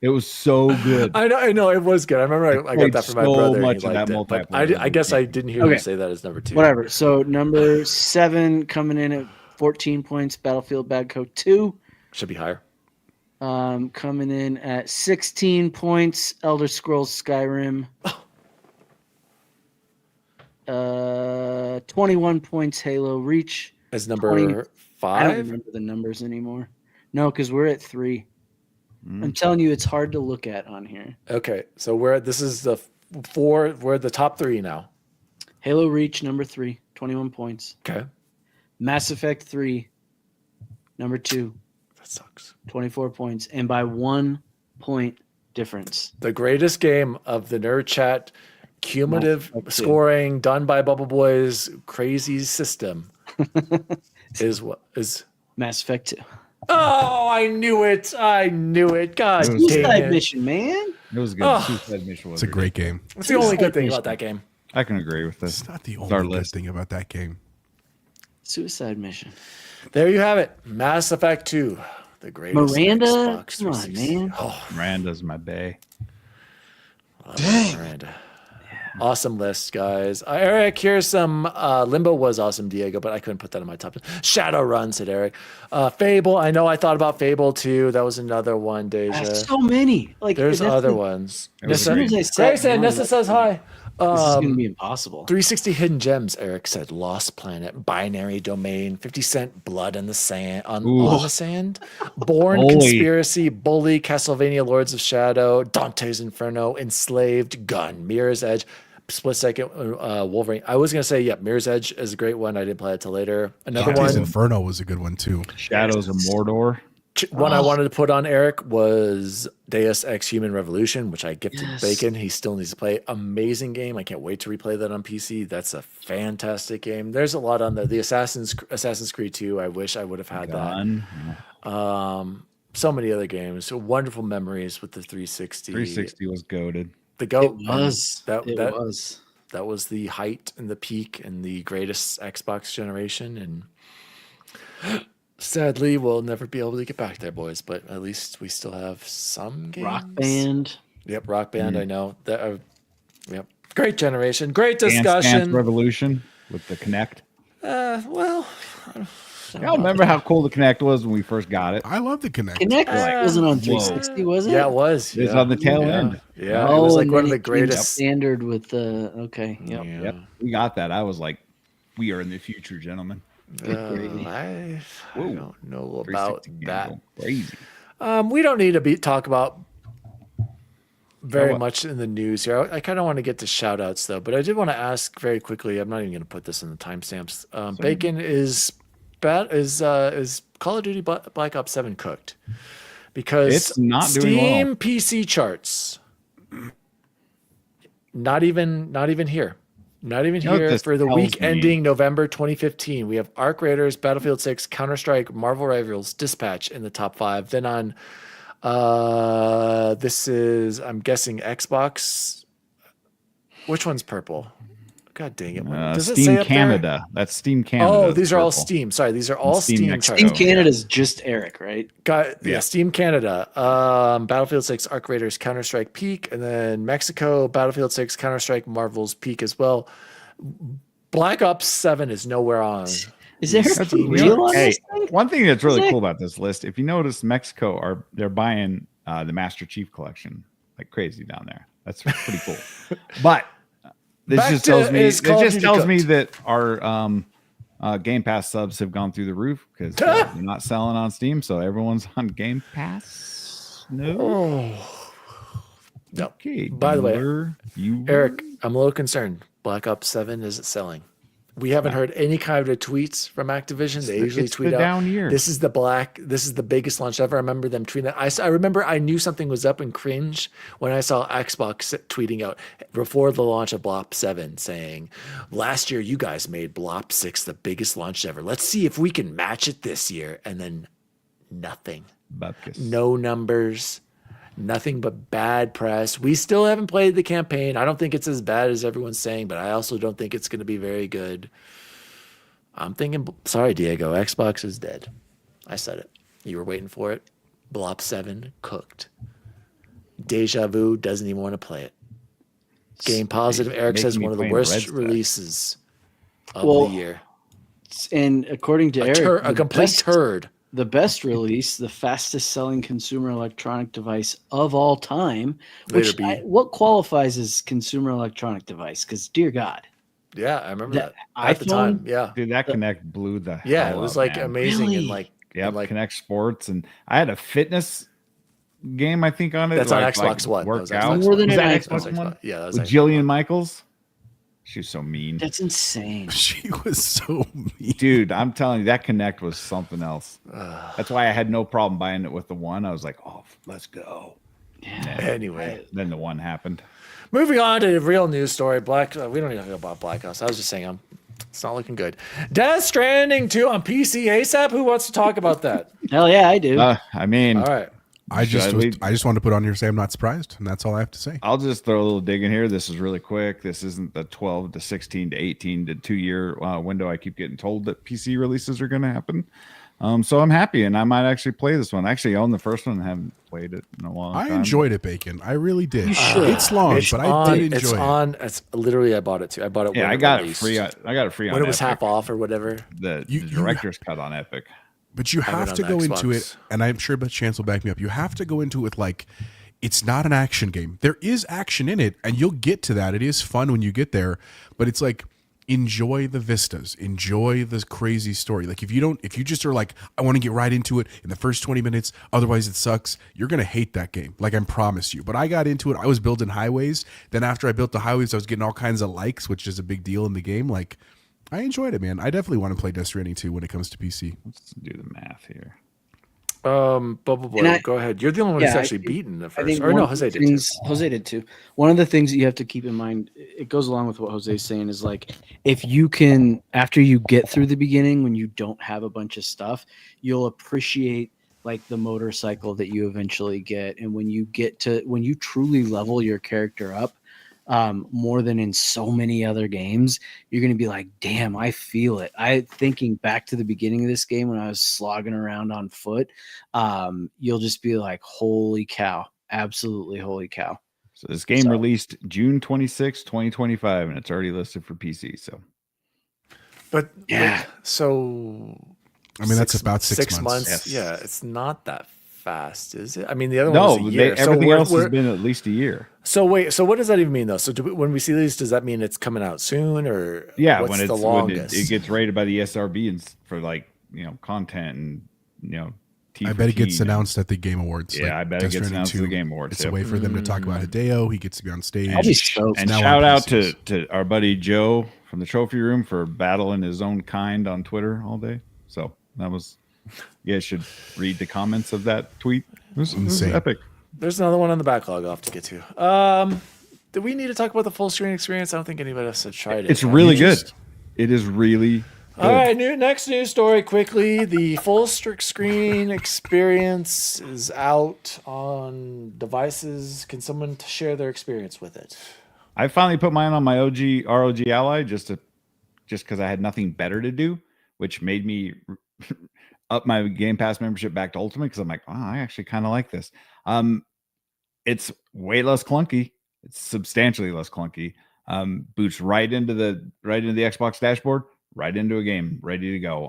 It was so good. I know it was good. I remember I got that from my so brother. much And he of that liked it. But multiplayer I guess I didn't hear Okay. you say that as number 2. whatever. So number 7 coming in at 14 points, Battlefield Bad Code 2. Should be higher. Coming in at 16 points, Elder Scrolls Skyrim. 21 points, Halo Reach. As number 20 I don't 5? remember the numbers anymore. No, because we're at 3. I'm telling you, it's hard to look at on here. Okay, so this is the 4. We're at the top 3 now. Halo Reach, number 3, 21 points. Okay. Mass Effect 3, number 2, That sucks. 24 points. And by 1 point difference. The greatest game of the Nerd Chat cumulative Mass Effect 2. scoring done by Bubble Boy's crazy system is what is. Mass Effect 2. Oh, I knew it. I knew it. God dang Suicide it. Mission, man. It was good. Oh. Suicide Mission was It's a great game. It's the only good thing Mission. about that game. I can agree with this. It's not the It's our only good list. thing about that game. Suicide Mission. There you have it. Mass Effect 2. The greatest Miranda, Xbox come on, 360. man. Oh, Miranda's my bae. Miranda. Awesome list, guys. Eric, here's some Limbo was awesome, Diego, but I couldn't put that in my top 10. Shadowrun, said Eric. Fable, I know I thought about Fable too. That was another one, Deja. So many. Like There's that's other the- ones. It was As soon as I Gray sat said, down, Nessa like, says hi. This is gonna be impossible. 360 Hidden Gems, Eric said. Lost Planet, Binary Domain, 50 Cent, Blood in the Sand, on the Sand, Born Holy. Conspiracy, Bully, Castlevania, Lords of Shadow, Dante's Inferno, Enslaved, Gun, Mirror's Edge, Split Second, Wolverine. I was gonna say, yeah, Mirror's Edge is a great one. I didn't play it till later. Another Dante's one. Inferno was a good one too. Shadows of Mordor. One I wanted to put on Eric was Deus Ex Human Revolution, which I gifted Bacon. He still needs to play. Amazing game. I can't wait to replay that on PC. That's a fantastic game. There's a lot on there. The Assassin's Creed 2. I wish I would have had Gun. that. So many other games. So wonderful memories with the 360. 360 was goaded. The GOAT. It was. That was. That was the height and the peak and the greatest Xbox generation. And sadly, we'll never be able to get back there, boys. But at least we still have some games. Rock Band. Yep, Rock Band. I know that. Yep, great generation, great Dance discussion. Revolution with the Kinect. Well, Y'all remember how cool the Kinect was when we first got it? I love the Kinect. Kinect wasn't on whoa. 360, was it? yeah, it was. It's yeah. on the tail Yeah. end. Yeah, Oh, it was like and one then of the it came greatest. standard with the. Okay. Yep. Yeah. Yep, we got that. I was like, we are in the future, gentlemen. I Whoa. don't know about 360 that. game go crazy. We don't need to talk about very what? much in the news here. I kind of want to get to shout outs though, but I did want to ask very quickly. I'm not even going to put this in the timestamps. Bacon is Call of Duty Black Ops 7 cooked? Because It's not doing Steam well. PC charts, not even here. Not even You know what here this for the tells week me? ending November 2015. We have Arc Raiders, Battlefield 6, Counter-Strike, Marvel Rivals, Dispatch in the top 5. Then on this is, I'm guessing, Xbox. Which one's purple? God dang it. Does it say Steam up Canada. there? That's Steam Canada. Oh, That's these are all purple. Steam. Sorry, these are all Steam Steam Mexico. charts. Team Canada's just Eric, right? Yeah, Steam Canada, Battlefield 6, Arc Raiders, Counter-Strike peak, and then Mexico, Battlefield 6, Counter-Strike, Marvel's peak as well. Black Ops 7 is nowhere on. Is Eric That's for a- real on Hey, this thing? one thing that's really Is it? cool about this list, if you notice, Mexico they're buying the Master Chief collection like crazy down there. That's pretty cool. But this Back just to tells me is Call of Duty cooked? that our Game Pass subs have gone through the roof because they're not selling on Steam, so everyone's on Game Pass. No. No. Okay. By the way, you Eric, I'm a little concerned. Black Ops 7 is it selling? We haven't heard any kind of tweets from Activision. They usually it's tweet the out, down year. This is the biggest launch ever. I remember them tweeting that. I remember I knew something was up and cringe when I saw Xbox tweeting out before the launch of Blop 7 saying, last year you guys made Blop 6 the biggest launch ever. Let's see if we can match it this year. And then nothing. Bupkis. No numbers. Nothing but bad press. We still haven't played the campaign. I don't think it's as bad as everyone's saying, but I also don't think it's going to be very good. I'm thinking, sorry, Diego, Xbox is dead. I said it. You were waiting for it. Blop 7 cooked. Deja Vu doesn't even want to play it. Game Positive, Eric Making says me one of the playing worst Red Step. releases of Well, the year. And according to Eric, A complete turd. the best release, the fastest selling consumer electronic device of all time. What qualifies as consumer electronic device? Because dear God, Yeah, I remember that iPhone, at the time. Yeah, Dude, that Connect blew the yeah, hell it was up, like man. amazing and like Connect Sports, and I had a fitness game I think on it. That's on Xbox One. Work Was out. More than Was an that Xbox. Xbox One? Yeah, that was With Xbox Jillian One. Michaels. She was so mean. That's insane. She was so mean. Dude, I'm telling you, that Connect was something else. That's why I had no problem buying it with the one. I was like, oh, let's go. Yeah. Anyway, Then the one happened. moving on to a real news story. We don't need to talk about Black Ops. I was just saying, it's not looking good. Death Stranding 2 on PC ASAP. Who wants to talk about that? Hell yeah, I do. I mean, All right. I just wanted to put on here and say I'm not surprised, and that's all I have to say. I'll just throw a little dig in here. This is really quick. This isn't the 12 to 16 to 18 to 2-year window I keep getting told that PC releases are going to happen. So I'm happy, and I might actually play this one. I actually own the first one and haven't played it in a long time. I enjoyed it, Bacon. I really did. You should. It's long, but I did enjoy it. It's literally, I bought it too. I bought it. Yeah, when I it got released. it free. I got it free on when it was Epic. half off or whatever. The You- director's cut on Epic. But you I have have it to on go the into Xbox. it, and I'm sure but Chance will back me up. You have to go into it like it's not an action game. There is action in it, and you'll get to that. It is fun when you get there, but it's like enjoy the vistas, enjoy the crazy story. Like if you just are like, I want to get right into it in the first 20 minutes, otherwise it sucks, you're gonna hate that game. Like I promise you. But I got into it, I was building highways. Then after I built the highways, I was getting all kinds of likes, which is a big deal in the game. Like I enjoyed it, man. I definitely want to play Death Stranding 2 when it comes to PC. Let's do the math here. Bubble Boy, go ahead. You're the only one who's actually beaten the I first. think Or no, one of Jose the did too. things- Jose did too. One of the things that you have to keep in mind, it goes along with what Jose's saying, is like if you can, after you get through the beginning, when you don't have a bunch of stuff, you'll appreciate like the motorcycle that you eventually get, and when you truly level your character up, more than in so many other games, you're going to be like, damn, I feel it. Thinking back to the beginning of this game when I was slogging around on foot, you'll just be like, holy cow, absolutely holy cow. So this game released June 26, 2025, and it's already listed for PC. So, But Yeah. I mean, that's about 6 months. Yes. Yeah, it's not that fast, is it? I mean, the other one no, was a year. everything else has been at least a year. So wait, so what does that even mean though? So when we see these, does that mean it's coming out soon, or Yeah, what's when the it's longest? when it gets rated by the SRB and for like content and I bet it gets announced at the Game Awards. Yeah, I bet it Death gets Stranding announced at 2, the Game Awards. It's a way for them to talk about Hideo. He gets to be on stage. I'll be stoked. And now shout on out PCs. to our buddy Joe from the Trophy Room for battling his own kind on Twitter all day. So that was, you guys should read the comments of that tweet. It was Insane. epic. There's another one on the backlog I'll have to get to. Do we need to talk about the full screen experience? I don't think anybody else has tried it. It's really good. It is really good. All right, next news story quickly. The full screen experience is out on devices. Can someone share their experience with it? I finally put mine on my ROG Ally just because I had nothing better to do, which made me up my Game Pass membership back to Ultimate because I'm like, oh, I actually kind of like this. It's way less clunky. It's substantially less clunky. Boots right into the Xbox dashboard, right into a game, ready to go.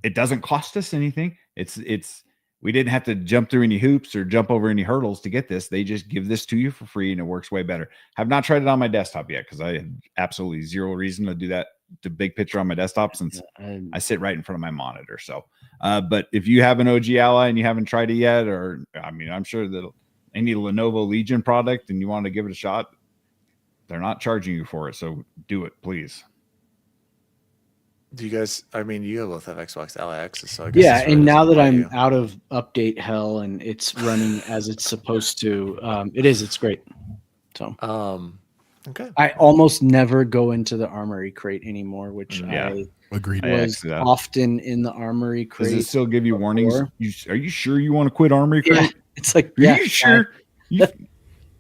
It doesn't cost us anything. We didn't have to jump through any hoops or jump over any hurdles to get this. They just give this to you for free, and it works way better. Have not tried it on my desktop yet because I had absolutely zero reason to do that. The big picture on my desktop since I sit right in front of my monitor. So, but if you have an OG Ally and you haven't tried it yet, or I'm sure that any Lenovo Legion product and you want to give it a shot, they're not charging you for it. So do it, please. Do you guys? I mean, you both have Xbox Ally X's, so I guess Yeah, this really and now doesn't that apply to I'm you. out of update hell and it's running as it's supposed to, it's great. So Okay. I almost never go into the armory crate anymore, which Yeah. I Agreed. was see that. often in the armory Does crate. it still give you warnings? before. Are you sure you want to quit Armory Crate? Yeah, it's like, Are yeah, you sure?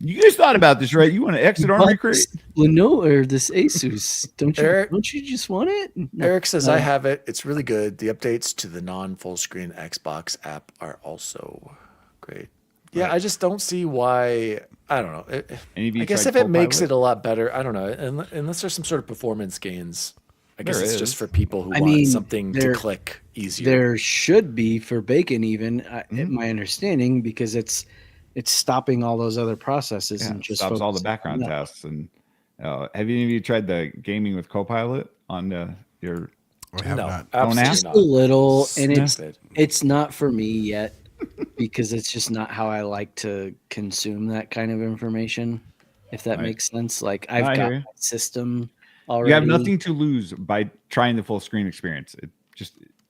You guys thought about this, right? You want to exit Armory Crate? Lenovo or this Asus? Don't Eric- you just want it? No. Eric says I have it. It's really good. The updates to the non-full screen Xbox app are also great. Yeah, Right. I just don't see why. I don't know. Any of you I guess tried if it makes Copilot? it a lot better, I don't know. Unless there's some sort of performance gains, I guess There it's is. just for people who I want mean, something to there- click easier. There should be for bacon, even my understanding, because it's stopping all those other processes Yeah, and it just stops all the focusing background on that. tests. And have any of you tried the gaming with Copilot on your? I have no, not. absolutely Just not. a little, and Stupid. it's not for me yet because it's just not how I like to consume that kind of information. If that Right. makes sense, like I I've hear got you. my system already. You have nothing to lose by trying the full screen experience.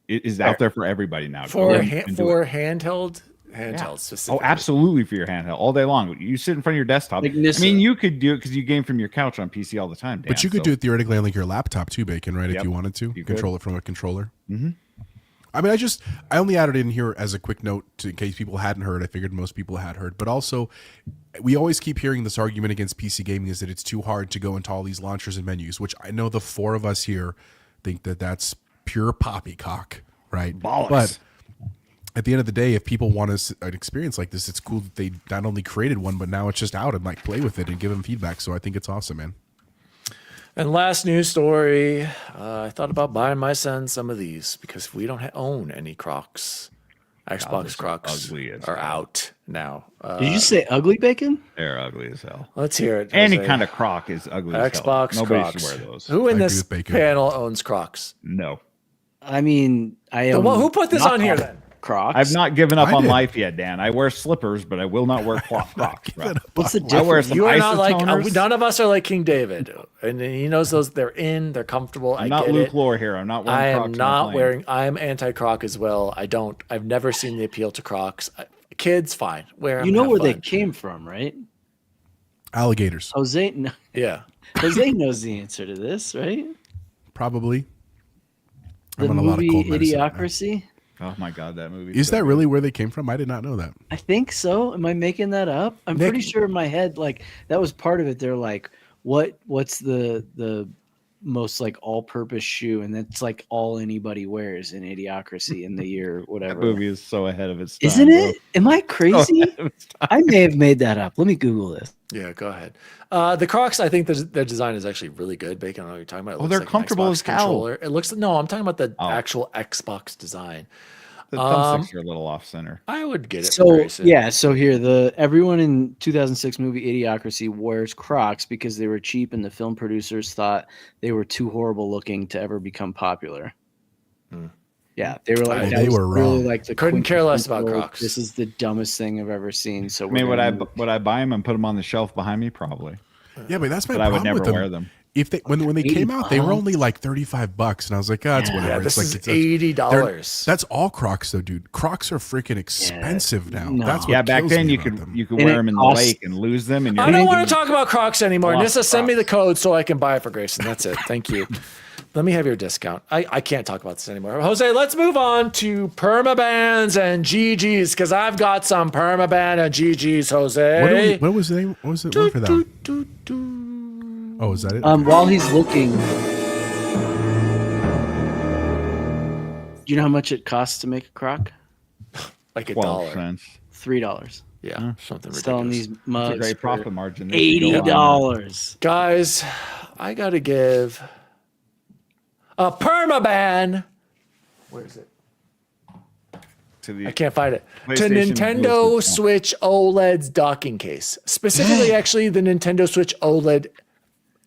It is out there for everybody now. For Go and do it. handheld Yeah. specifically. Oh, absolutely for your handheld all day long. You sit in front of your desktop. Like I Nissa. mean, you could do it because you game from your couch on PC all the time. Dan, But you could so- do it theoretically on like your laptop too, Bacon, right? If Yep, you wanted to you control it from a controller. Mm-hmm. I mean, I only added in here as a quick note in case people hadn't heard. I figured most people had heard, but also we always keep hearing this argument against PC gaming is that it's too hard to go into all these launchers and menus, which I know the four of us here think that that's pure poppycock, right? Bollocks. But at the end of the day, if people want an experience like this, it's cool that they not only created one, but now it's just out and like play with it and give them feedback. So I think it's awesome, man. And last news story, I thought about buying my son some of these because we don't own any Crocs. Xbox those are Crocs ugly as are hell. out now. Did you say ugly bacon? They're ugly as hell. Let's hear it. Any Jose. kind of Croc is ugly as hell. Xbox Nobody Crocs. should wear those. Who in I agree this with Bacon. panel owns Crocs? No. I mean, I own Who put this on here then? Crocs. I've not given up I on did. life yet, Dan. I wear slippers, but I will not wear Crocs. Bro. What's the I wear difference? some You are not like isotoners. none of us are like King David, and he knows those. They're they're comfortable. I'm I not get Luke it. Lore here. I'm not wearing I Crocs. am on a not plane. wearing. I am anti-Croc as well. I've never seen the appeal to Crocs. Kids, fine. Wear 'em, You know have where they fun. came from, right? Alligators, Jose, no, Yeah. Jose knows the answer to this, right? probably. The I'm on a lot of movie cold medicine right now. Idiocracy. Oh my god, that movie. Is that really where they came from? I did not know that. I think so. Am I making that up? I'm Nick- pretty sure in my head, like that was part of it. They're like, what's the most like all-purpose shoe, and that's like all anybody wears in Idiocracy in the year That whatever. movie is so ahead of its time. Isn't bro. it? Am I crazy? I may have made that up. Let me Google this. Yeah, go ahead. The Crocs, I think their design is actually really good. Bacon, I don't know what you're talking about. It Oh, looks they're like an comfortable Xbox as hell. controller. It looks no, I'm talking about the Oh. actual Xbox design. The thumbsticks are a little off center. I would get it. So very soon. yeah, so here everyone in 2006 movie Idiocracy wears Crocs because they were cheap and the film producers thought they were too horrible looking to ever become popular. Yeah, they were like Well, that they was were really wrong. like the Couldn't care less about quintessential, Crocs. This is the dumbest thing I've ever seen. So I mean, we're would gonna I buy them and put them on the shelf behind me? Probably. Yeah, but that's my But I would problem with never them. wear them. If they when they came out, they were $80. only like $35, and I was like, oh, it's whatever. Yeah, It's this like is it's $80. That's all Crocs though, dude. Crocs are freaking expensive now. no. That's what Yeah, back kills then me you about could them. you could And wear it them in the costs- lake and lose them. And I don't want to talk about Crocs anymore. Lost Nissa, send me the Crocs. code so I can buy it for Grayson. That's it. Thank you. Let me have your discount. I can't talk about this anymore. Jose, let's move on to Permabans and GGs because I've got some Permaban and GGs, Jose. What was the name? What was the word for that? Oh, is that it? while he's looking, do you know how much it costs to make a Croc? Like $1. 12 cents. $3. Yeah, something ridiculous. Selling these It's mugs a great for profit margin. They should go on $80. Guys, I got to give a Permaban. Where is it? to the I can't find it. To PlayStation Nintendo Blue. Switch OLED's docking case. Specifically, actually, the Nintendo Switch OLED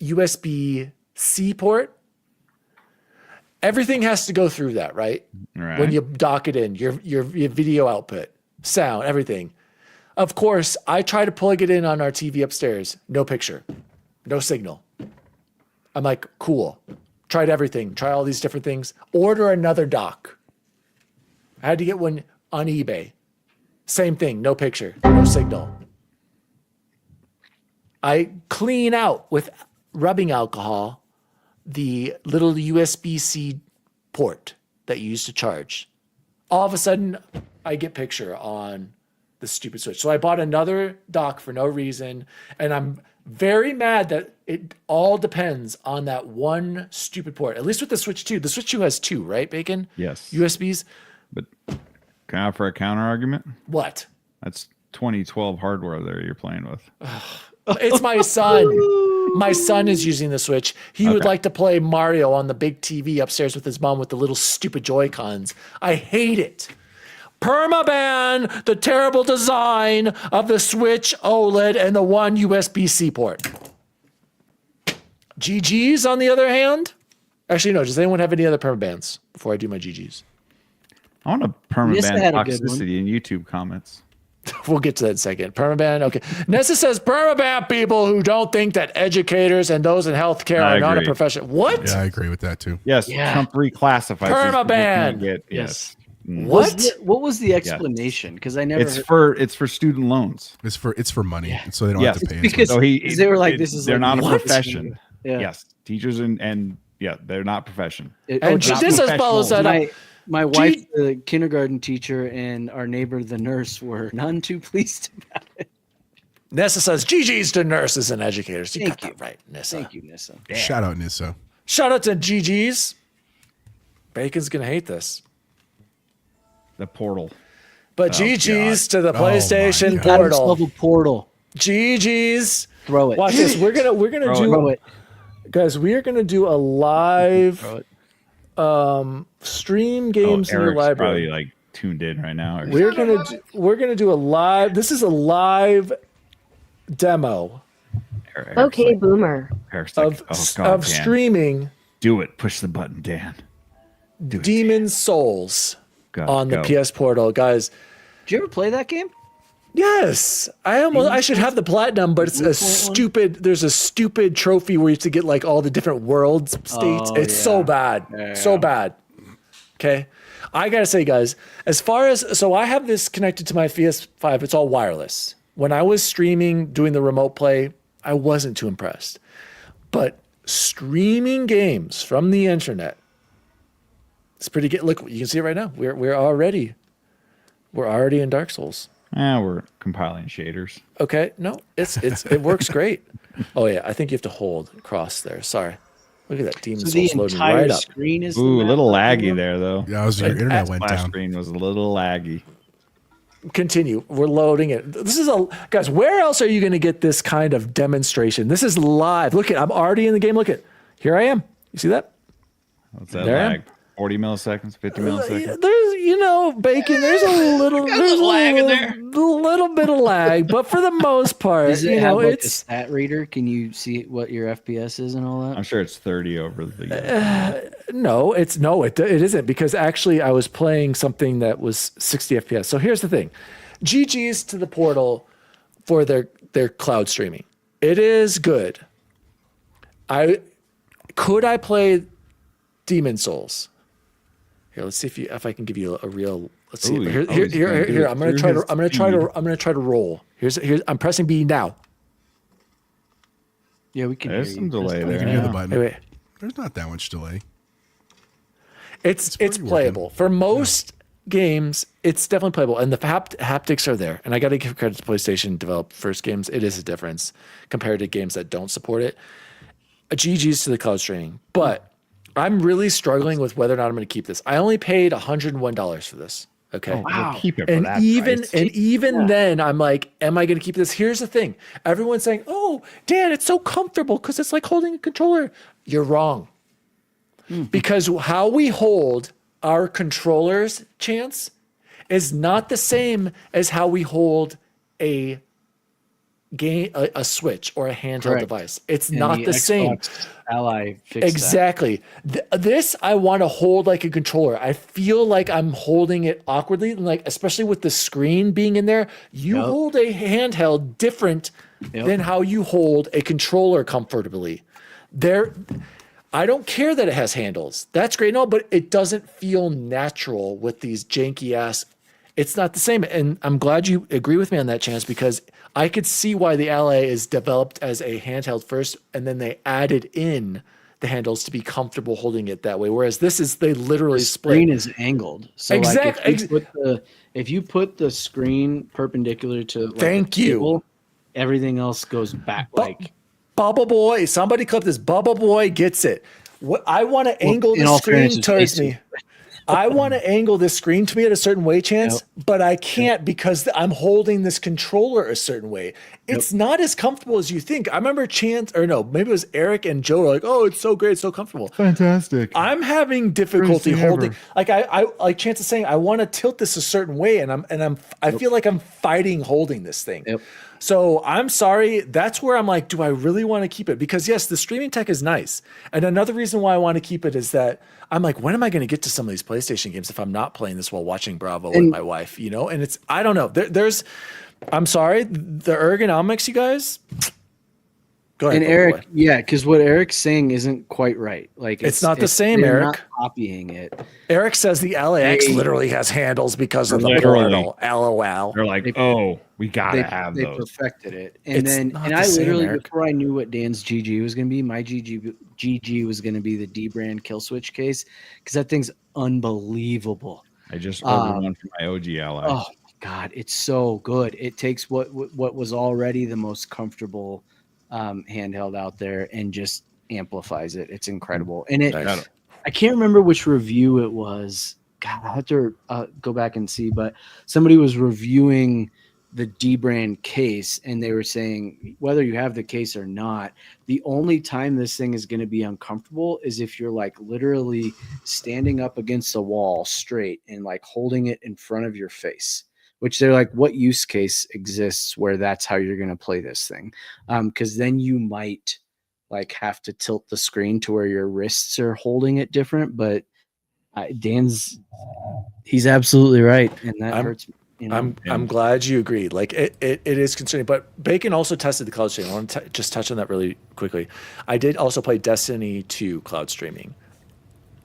USB-C port. Everything has to go through that, right? Right. When you dock it in, your video output, sound, everything. Of course, I try to plug it in on our TV upstairs. No picture, no signal. I'm like, cool. Tried everything. Try all these different things. Order another dock. I had to get one on eBay. Same thing. No picture, no signal. I clean out with rubbing alcohol the little USB-C port that you used to charge. All of a sudden, I get picture on the stupid Switch. So I bought another dock for no reason, and I'm very mad that it all depends on that one stupid port. At least with the Switch 2. The Switch 2 has two, right, Bacon? Yes. USBs. But can I offer a counter argument? What? That's 2012 hardware there you're playing with. It's my son. My son is using the Switch. He would Okay. like to play Mario on the big TV upstairs with his mom with the little stupid Joy-Cons. I hate it. Permaban the terrible design of the Switch OLED and the one USB-C port. GG's, on the other hand. Actually, no. Does anyone have any other Permabans before I do my GG's? I want a Nissa permaban had a good one. toxicity in YouTube comments. We'll get to that in a second. Permaban, okay. Nessa says Permaban people who don't think that educators and those in healthcare I are not a agree. profession. What? Yeah, I agree with that too. Yes, Yeah. Trump reclassifies. these people Permaban. can't get- Yes. What? What was the explanation? Because I never. It's for student loans. It's for money, so they don't Yes. have to pay. Because So they were like, this is they're like not a what? profession. Yeah. Yes, teachers and yeah, they're not profession. It- And oh, this not follows that up. my wife, the kindergarten teacher, and our neighbor, the nurse, were none too pleased about it. Nessa says GG's to nurses and educators. You Thank got that right, Nessa. Thank you, Nissa. Shout out Nissa. Shout out to GG's. Bacon's gonna hate this. The portal. But GG's to the my PlayStation God. Adam's Portal. level portal. GG's. Throw it. Watch this. We're gonna Throw it. guys. We are gonna do a live Throw it. stream games in your Eric's library. probably like tuned in right now. Or We're gonna do a live. This is a live demo Eric's Okay, like- boomer. Eric's like, of Dan, streaming do it. Push the button, Dan. Do it. Demon Souls Go, on the go. PS Portal, guys. Did you ever play that game? Yes, I should have the platinum, but it's a stupid. There's a stupid trophy where you have to get like all the different world states. It's so bad, so bad. Okay, I gotta say, guys, as far as I have this connected to my PS5. It's all wireless. When I was streaming, doing the remote play, I wasn't too impressed. But streaming games from the internet, it's pretty good. Look, you can see it right now. We're already in Dark Souls. We're compiling shaders. Okay, no, it works great. Oh yeah, I think you have to hold cross there. Sorry, look at that Demon So the Souls loading entire right up. screen is. Ooh, a the little map laggy now? there though. Yeah, your internet went Splash down. screen was a little laggy. Continue. We're loading it. This is guys. Where else are you going to get this kind of demonstration? This is live. Look at. I'm already in the game. Look at. Here I am. You see that? What's that There I am. lag? 40 milliseconds, 50 milliseconds. There's Bacon. There's a little lag in there. little bit of lag, but for the most part, Does it have like a it's stat reader? Can you see what your FPS is and all that? I'm sure it's 30 over the. No, it isn't, because actually I was playing something that was 60 FPS. So here's the thing. GG's to the Portal for their cloud streaming. It is good. Could I play Demon Souls? Here, let's see if I can give you a real. Let's see. Ooh, Here, he's gonna do here. it I'm gonna through try to. his I'm gonna try to roll. Here's. I'm pressing B now. Yeah, we can. There's hear some you. delay You there. can hear the Yeah. button. Wait. There's not that much delay. It's pretty playable for most games. It's definitely playable, and the haptics are there. And I got to give credit to PlayStation developed first games. It is a difference compared to games that don't support it. GG's to the cloud streaming, but I'm really struggling with whether or not I'm going to keep this. I only paid $101 for this. Okay. We'll keep it for And that even price. then, I'm like, am I going to keep this? Here's the thing. Everyone's saying, "Oh, Dan, it's so comfortable because it's like holding a controller." You're wrong. Because how we hold our controllers, Chance, is not the same as how we hold a game, a Switch or a handheld Correct. device. It's And not the same. Xbox Ally fixed Exactly. This I want to hold like a controller. I feel like I'm holding it awkwardly, like especially with the screen being in there. You Yep. hold a handheld different Yep. than how you hold a controller comfortably. I don't care that it has handles. That's great, no, but it doesn't feel natural with these janky ass. It's not the same, and I'm glad you agree with me on that, Chance, because I could see why the Ally is developed as a handheld first, and then they added in the handles to be comfortable holding it that way. Whereas this is they literally The split. screen is angled. So Exact- if you put the screen perpendicular to like Thank a you. table, everything else goes back. Like Bubble Boy, somebody clip this. Bubble Boy gets it. What I want to angle in the all screen fairness, it's towards facing- me. I want to angle this screen to me at a certain way, Chance, but I can't because I'm holding this controller a certain way. It's not as comfortable as you think. I remember Chance, or no, maybe it was Eric and Joe were like, "Oh, it's so great, it's so comfortable." Fantastic. I'm having difficulty thing holding. ever. Like I like Chance is saying, I want to tilt this a certain way, and I feel like I'm fighting holding this thing. Yep. So I'm sorry. That's where I'm like, do I really want to keep it? Because yes, the streaming tech is nice. And another reason why I want to keep it is that I'm like, when am I going to get to some of these PlayStation games if I'm not playing this while watching Bravo with my wife, you know? And it's, I don't know. I'm sorry, the ergonomics, you guys. Go ahead. And Eric, yeah, because what Eric's saying isn't quite right. Like it's not the same, they're Eric. not copying it. Eric says the LAX literally has handles because of the portal. LOL. They're like, oh, we gotta have they those. perfected it, and It's then not and the I same, literally Eric. before I knew what Dan's GG was going to be, my GG was going to be the D brand kill switch case because that thing's unbelievable. I just ordered one for my OG ally. Oh my god, it's so good. It takes what was already the most comfortable handheld out there and just amplifies it. It's incredible, and I can't remember which review it was. God, I have to go back and see, but somebody was reviewing the D brand case and they were saying whether you have the case or not, the only time this thing is going to be uncomfortable is if you're like literally standing up against the wall straight and like holding it in front of your face, which they're like, what use case exists where that's how you're going to play this thing? Because then you might like have to tilt the screen to where your wrists are holding it different, but he's absolutely right, and that hurts. You know? I'm glad you agreed. Like it is concerning, but Bacon also tested the cloud streaming. I want to just touch on that really quickly. I did also play Destiny 2 cloud streaming.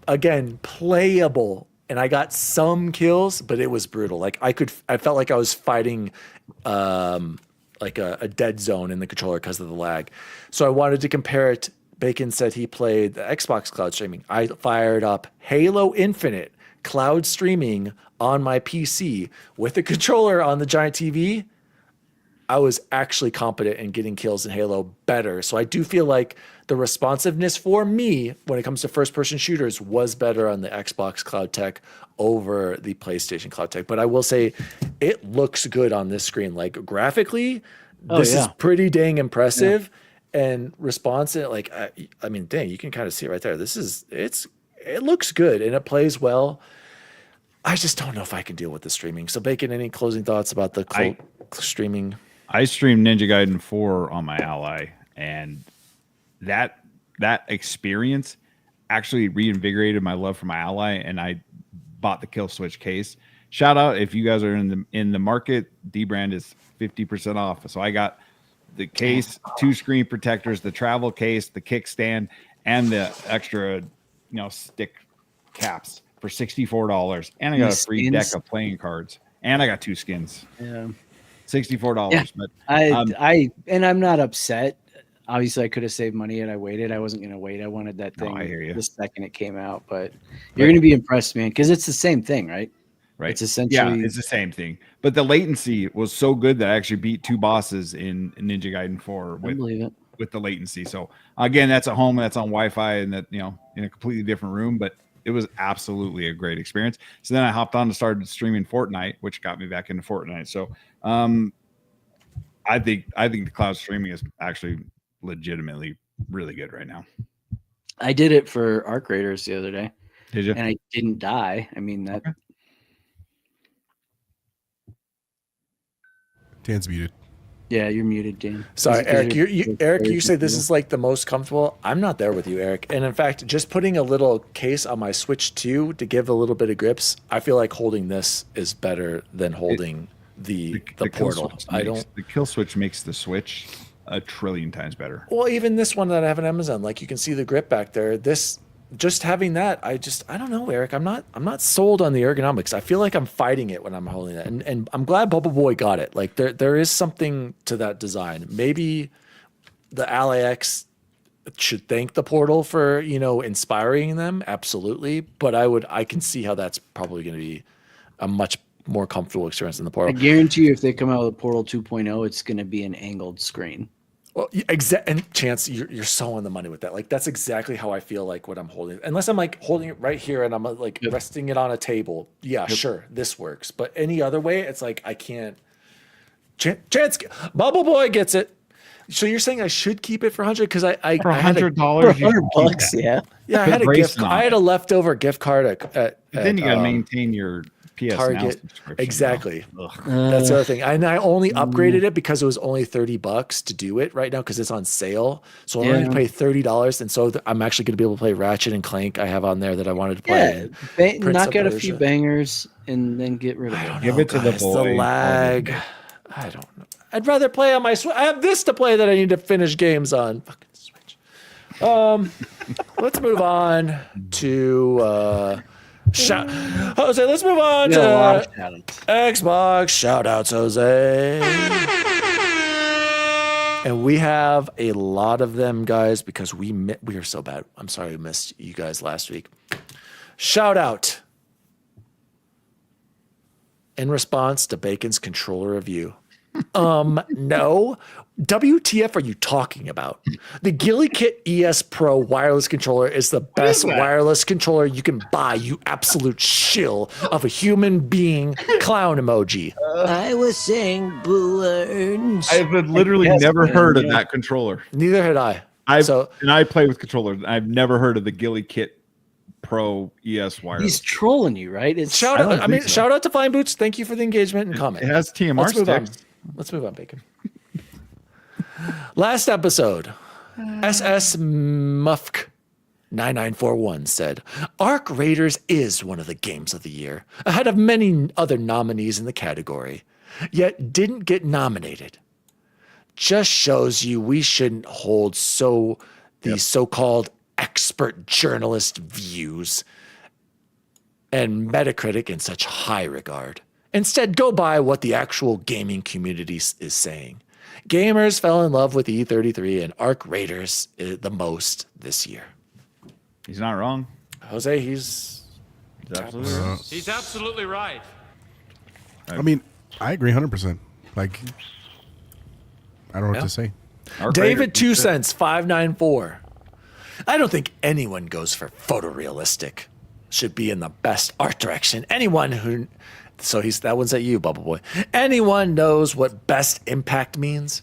Again, playable, and I got some kills, but it was brutal. Like I felt like I was fighting like a dead zone in the controller because of the lag. So I wanted to compare it. Bacon said he played the Xbox cloud streaming. I fired up Halo Infinite cloud streaming on my PC with a controller on the giant TV. I was actually competent in getting kills in Halo better. So I do feel like the responsiveness for me when it comes to first-person shooters was better on the Xbox cloud tech over the PlayStation cloud tech. But I will say it looks good on this screen. Like graphically, this is pretty dang impressive. And responsive, like I mean, dang, you can kind of see it right there. It looks good and it plays well. I just don't know if I can deal with the streaming. So, Bacon, any closing thoughts about the streaming? I streamed Ninja Gaiden 4 on my ally, and that experience actually reinvigorated my love for my ally, and I bought the kill switch case. Shout out if you guys are in the market, D brand is 50% off. So I got the case, 2 screen protectors, the travel case, the kickstand, and the extra, stick caps for $64. And I got a free deck of playing cards. And I got 2 skins. Yeah. $64. Yeah. But I'm not upset. Obviously I could have saved money and I waited. I wasn't going to wait. I wanted that thing I hear you. the second it came out, but you're going to be impressed, man. Cause it's the same thing, right? Right. It's essentially it's the same thing. But the latency was so good that I actually beat 2 bosses in Ninja Gaiden 4 with the latency. So again, that's at home, that's on Wi-Fi, and that in a completely different room. But it was absolutely a great experience. So then I hopped on to start streaming Fortnite, which got me back into Fortnite. So I think the cloud streaming is actually legitimately really good right now. I did it for Arc Raiders the other day. Did you? And I didn't die. I mean that. Okay. Dan's muted. Yeah, you're muted, Dan. Sorry, Eric. You say this is like the most comfortable. I'm not there with you, Eric. And in fact, just putting a little case on my Switch 2 to give a little bit of grips, I feel like holding this is better than holding the portal. The kill switch makes the Switch a trillion times better. Well, even this one that I have on Amazon, like you can see the grip back there. Just having that, I don't know, Eric. I'm not sold on the ergonomics. I feel like I'm fighting it when I'm holding that, and I'm glad Bubble Boy got it. Like there is something to that design. Maybe the LAX should thank the portal for inspiring them. Absolutely, but I can see how that's probably going to be a much more comfortable experience in the portal. I guarantee you, if they come out with Portal 2.0, it's going to be an angled screen. Well, and Chance, you're so on the money with that. Like that's exactly how I feel like what I'm holding. Unless I'm like holding it right here and I'm like resting it on a table. Yeah, sure, this works. But any other way, it's like I can't. Chance, Bubble Boy gets it. So you're saying I should keep it for 100 because I For had a, $100, $100, yeah. yeah I had a Put gift. bracing on I had it. a leftover gift card at Then you got to maintain your PS Now Target. subscription. Exactly. Ugh. That's the other thing. And I only upgraded it because it was only $30 to do it right now because it's on sale. So I only pay $30, and so I'm actually going to be able to play Ratchet and Clank. I have on there that I wanted to play. Yeah, Prince knock of out a few Persia. bangers and then get rid of it. Give it to the Guys, boy. The lag. I don't know. I'd rather play on my Switch. I have this to play that I need to finish games on. Fucking Switch. Let's move on to Jose. Let's move on to Xbox shoutouts, Jose. And we have a lot of them, guys, because we are so bad. I'm sorry we missed you guys last week. Shout out in response to Bacon's controller review. No. WTF are you talking about? The GillyKit ES Pro wireless controller is the best wireless controller you can buy, you absolute shill of a human being clown emoji. I was saying boo earns. I've literally never heard of that controller. Neither had I. And I play with controllers. I've never heard of the GillyKit Pro ES wireless. He's trolling you, right? It's Shout out to Flying Boots. Thank you for the engagement and comment. It has TMR Let's move on. sticks. Let's move on, Bacon. Last episode, SS Mufk 9941 said, Arc Raiders is one of the games of the year, ahead of many other nominees in the category, yet didn't get nominated. Just shows you we shouldn't hold these so-called expert journalist views and Metacritic in such high regard. Instead, go by what the actual gaming community is saying. Gamers fell in love with E33 and Arc Raiders the most this year. He's not wrong. Jose, he's absolutely right. He's absolutely right. I mean, I agree 100%. Like, I don't know what to say. Arc David Raiders, 2 cents 594. I don't think anyone goes for photorealistic. Should be in the best art direction. That one's at you, Bubble Boy. Anyone knows what best impact means?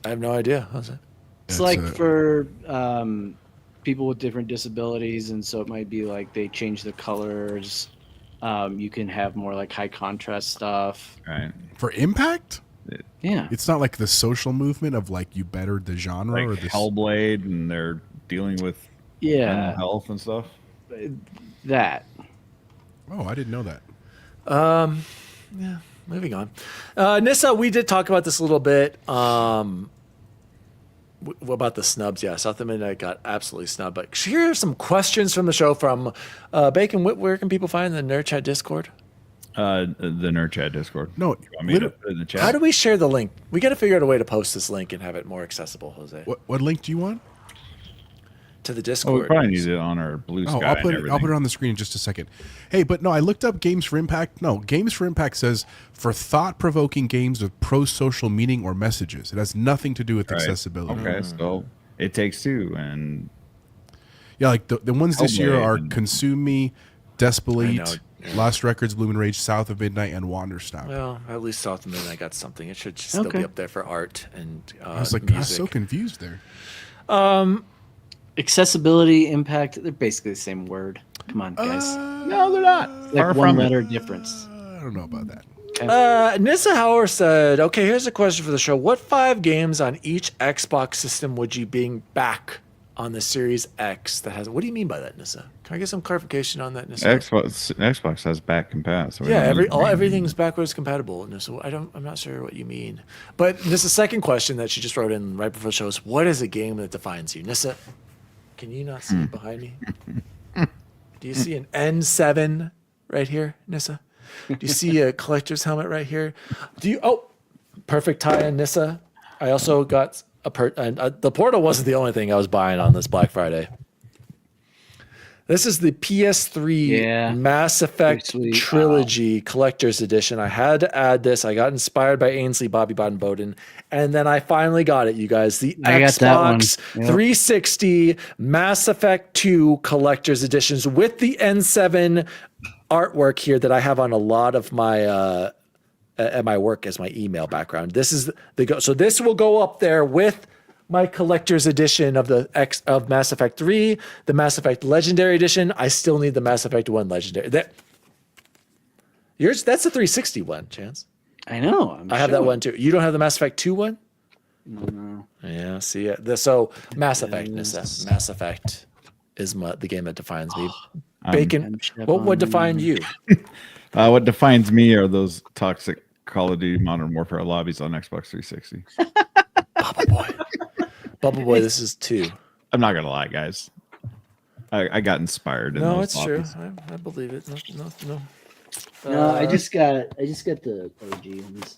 I have no idea. How's it? It's like for people with different disabilities, and so it might be like they change the colors. You can have more like high contrast stuff. Right. For impact? Yeah. It's not like the social movement of like you bettered the genre Like or this. Hellblade, and they're dealing with mental health and stuff. That. Oh, I didn't know that. Yeah, moving on. Nissa, we did talk about this a little bit. What about the snubs? Yeah, South of Midnight got absolutely snubbed. But here are some questions from the show from Bacon. Where can people find the Nerd Chat Discord? The Nerd Chat Discord. No, You want me to put it in the chat? How do we share the link? We got to figure out a way to post this link and have it more accessible, Jose. What link do you want? To the Oh, we Discord. probably need it on our Blue Sky. I'll put it on the screen in just a second. Hey, but no, I looked up Games for Impact. No, Games for Impact says for thought-provoking games with pro-social meaning or messages. It has nothing to do with accessibility. Okay, so It Takes Two and Yeah, like the ones this year Hellblade are and- Consume Me, Despelate, I know. Lost Records, Bloom and Rage, South of Midnight, and Wanderstop. Well, at least South of Midnight got something. It should still be up there for art and I was like, music. I was so confused there. Accessibility, impact, they're basically the same word. Come on, guys. no, they're not. Like Far one from it. letter difference. I don't know about that. Nissa Hauer said, okay, here's a question for the show. What 5 games on each Xbox system would you bring back on the Series X that has... What do you mean by that, Nissa? Can I get some clarification on that, Nissa? Xbox has back compat. So we Yeah, don't need to bring- everything's backwards compatible. Nissa, I'm not sure what you mean. But Nissa's second question that she just wrote in right before the show is, what is a game that defines you? Nissa, can you not see behind me? Do you see an N7 right here, Nissa? Do you see a collector's helmet right here? Perfect tie-in, Nissa. I also got the Portal wasn't the only thing I was buying on this Black Friday. This is the PS3 Yeah. Mass Effect Sweet. Trilogy Collector's Edition. I had to add this. I got inspired by Ainsley Bobby Baden-Bowden, and then I finally got it, you guys. The I got that one. Xbox Yep. 360 Mass Effect 2 Collector's Editions with the N7 artwork here that I have on a lot of my at my work as my email background. This is so this will go up there with my collector's edition of of Mass Effect 3, the Mass Effect Legendary Edition. I still need the Mass Effect 1 Legendary. That's the 360 one, Chance. I know. I have that showing. one too. You don't have the Mass Effect 2 one? No. Yeah, see it. So Mass Effect, Nissa. Mass Effect is the game that defines me. Bacon, what would define you? What defines me are those toxic Call of Duty Modern Warfare lobbies on Xbox 360. Bubble Boy, this is 2. I'm not gonna lie, guys. I got inspired. No, those it's lobbies. true. I believe it. No. No, I just got the OG ones.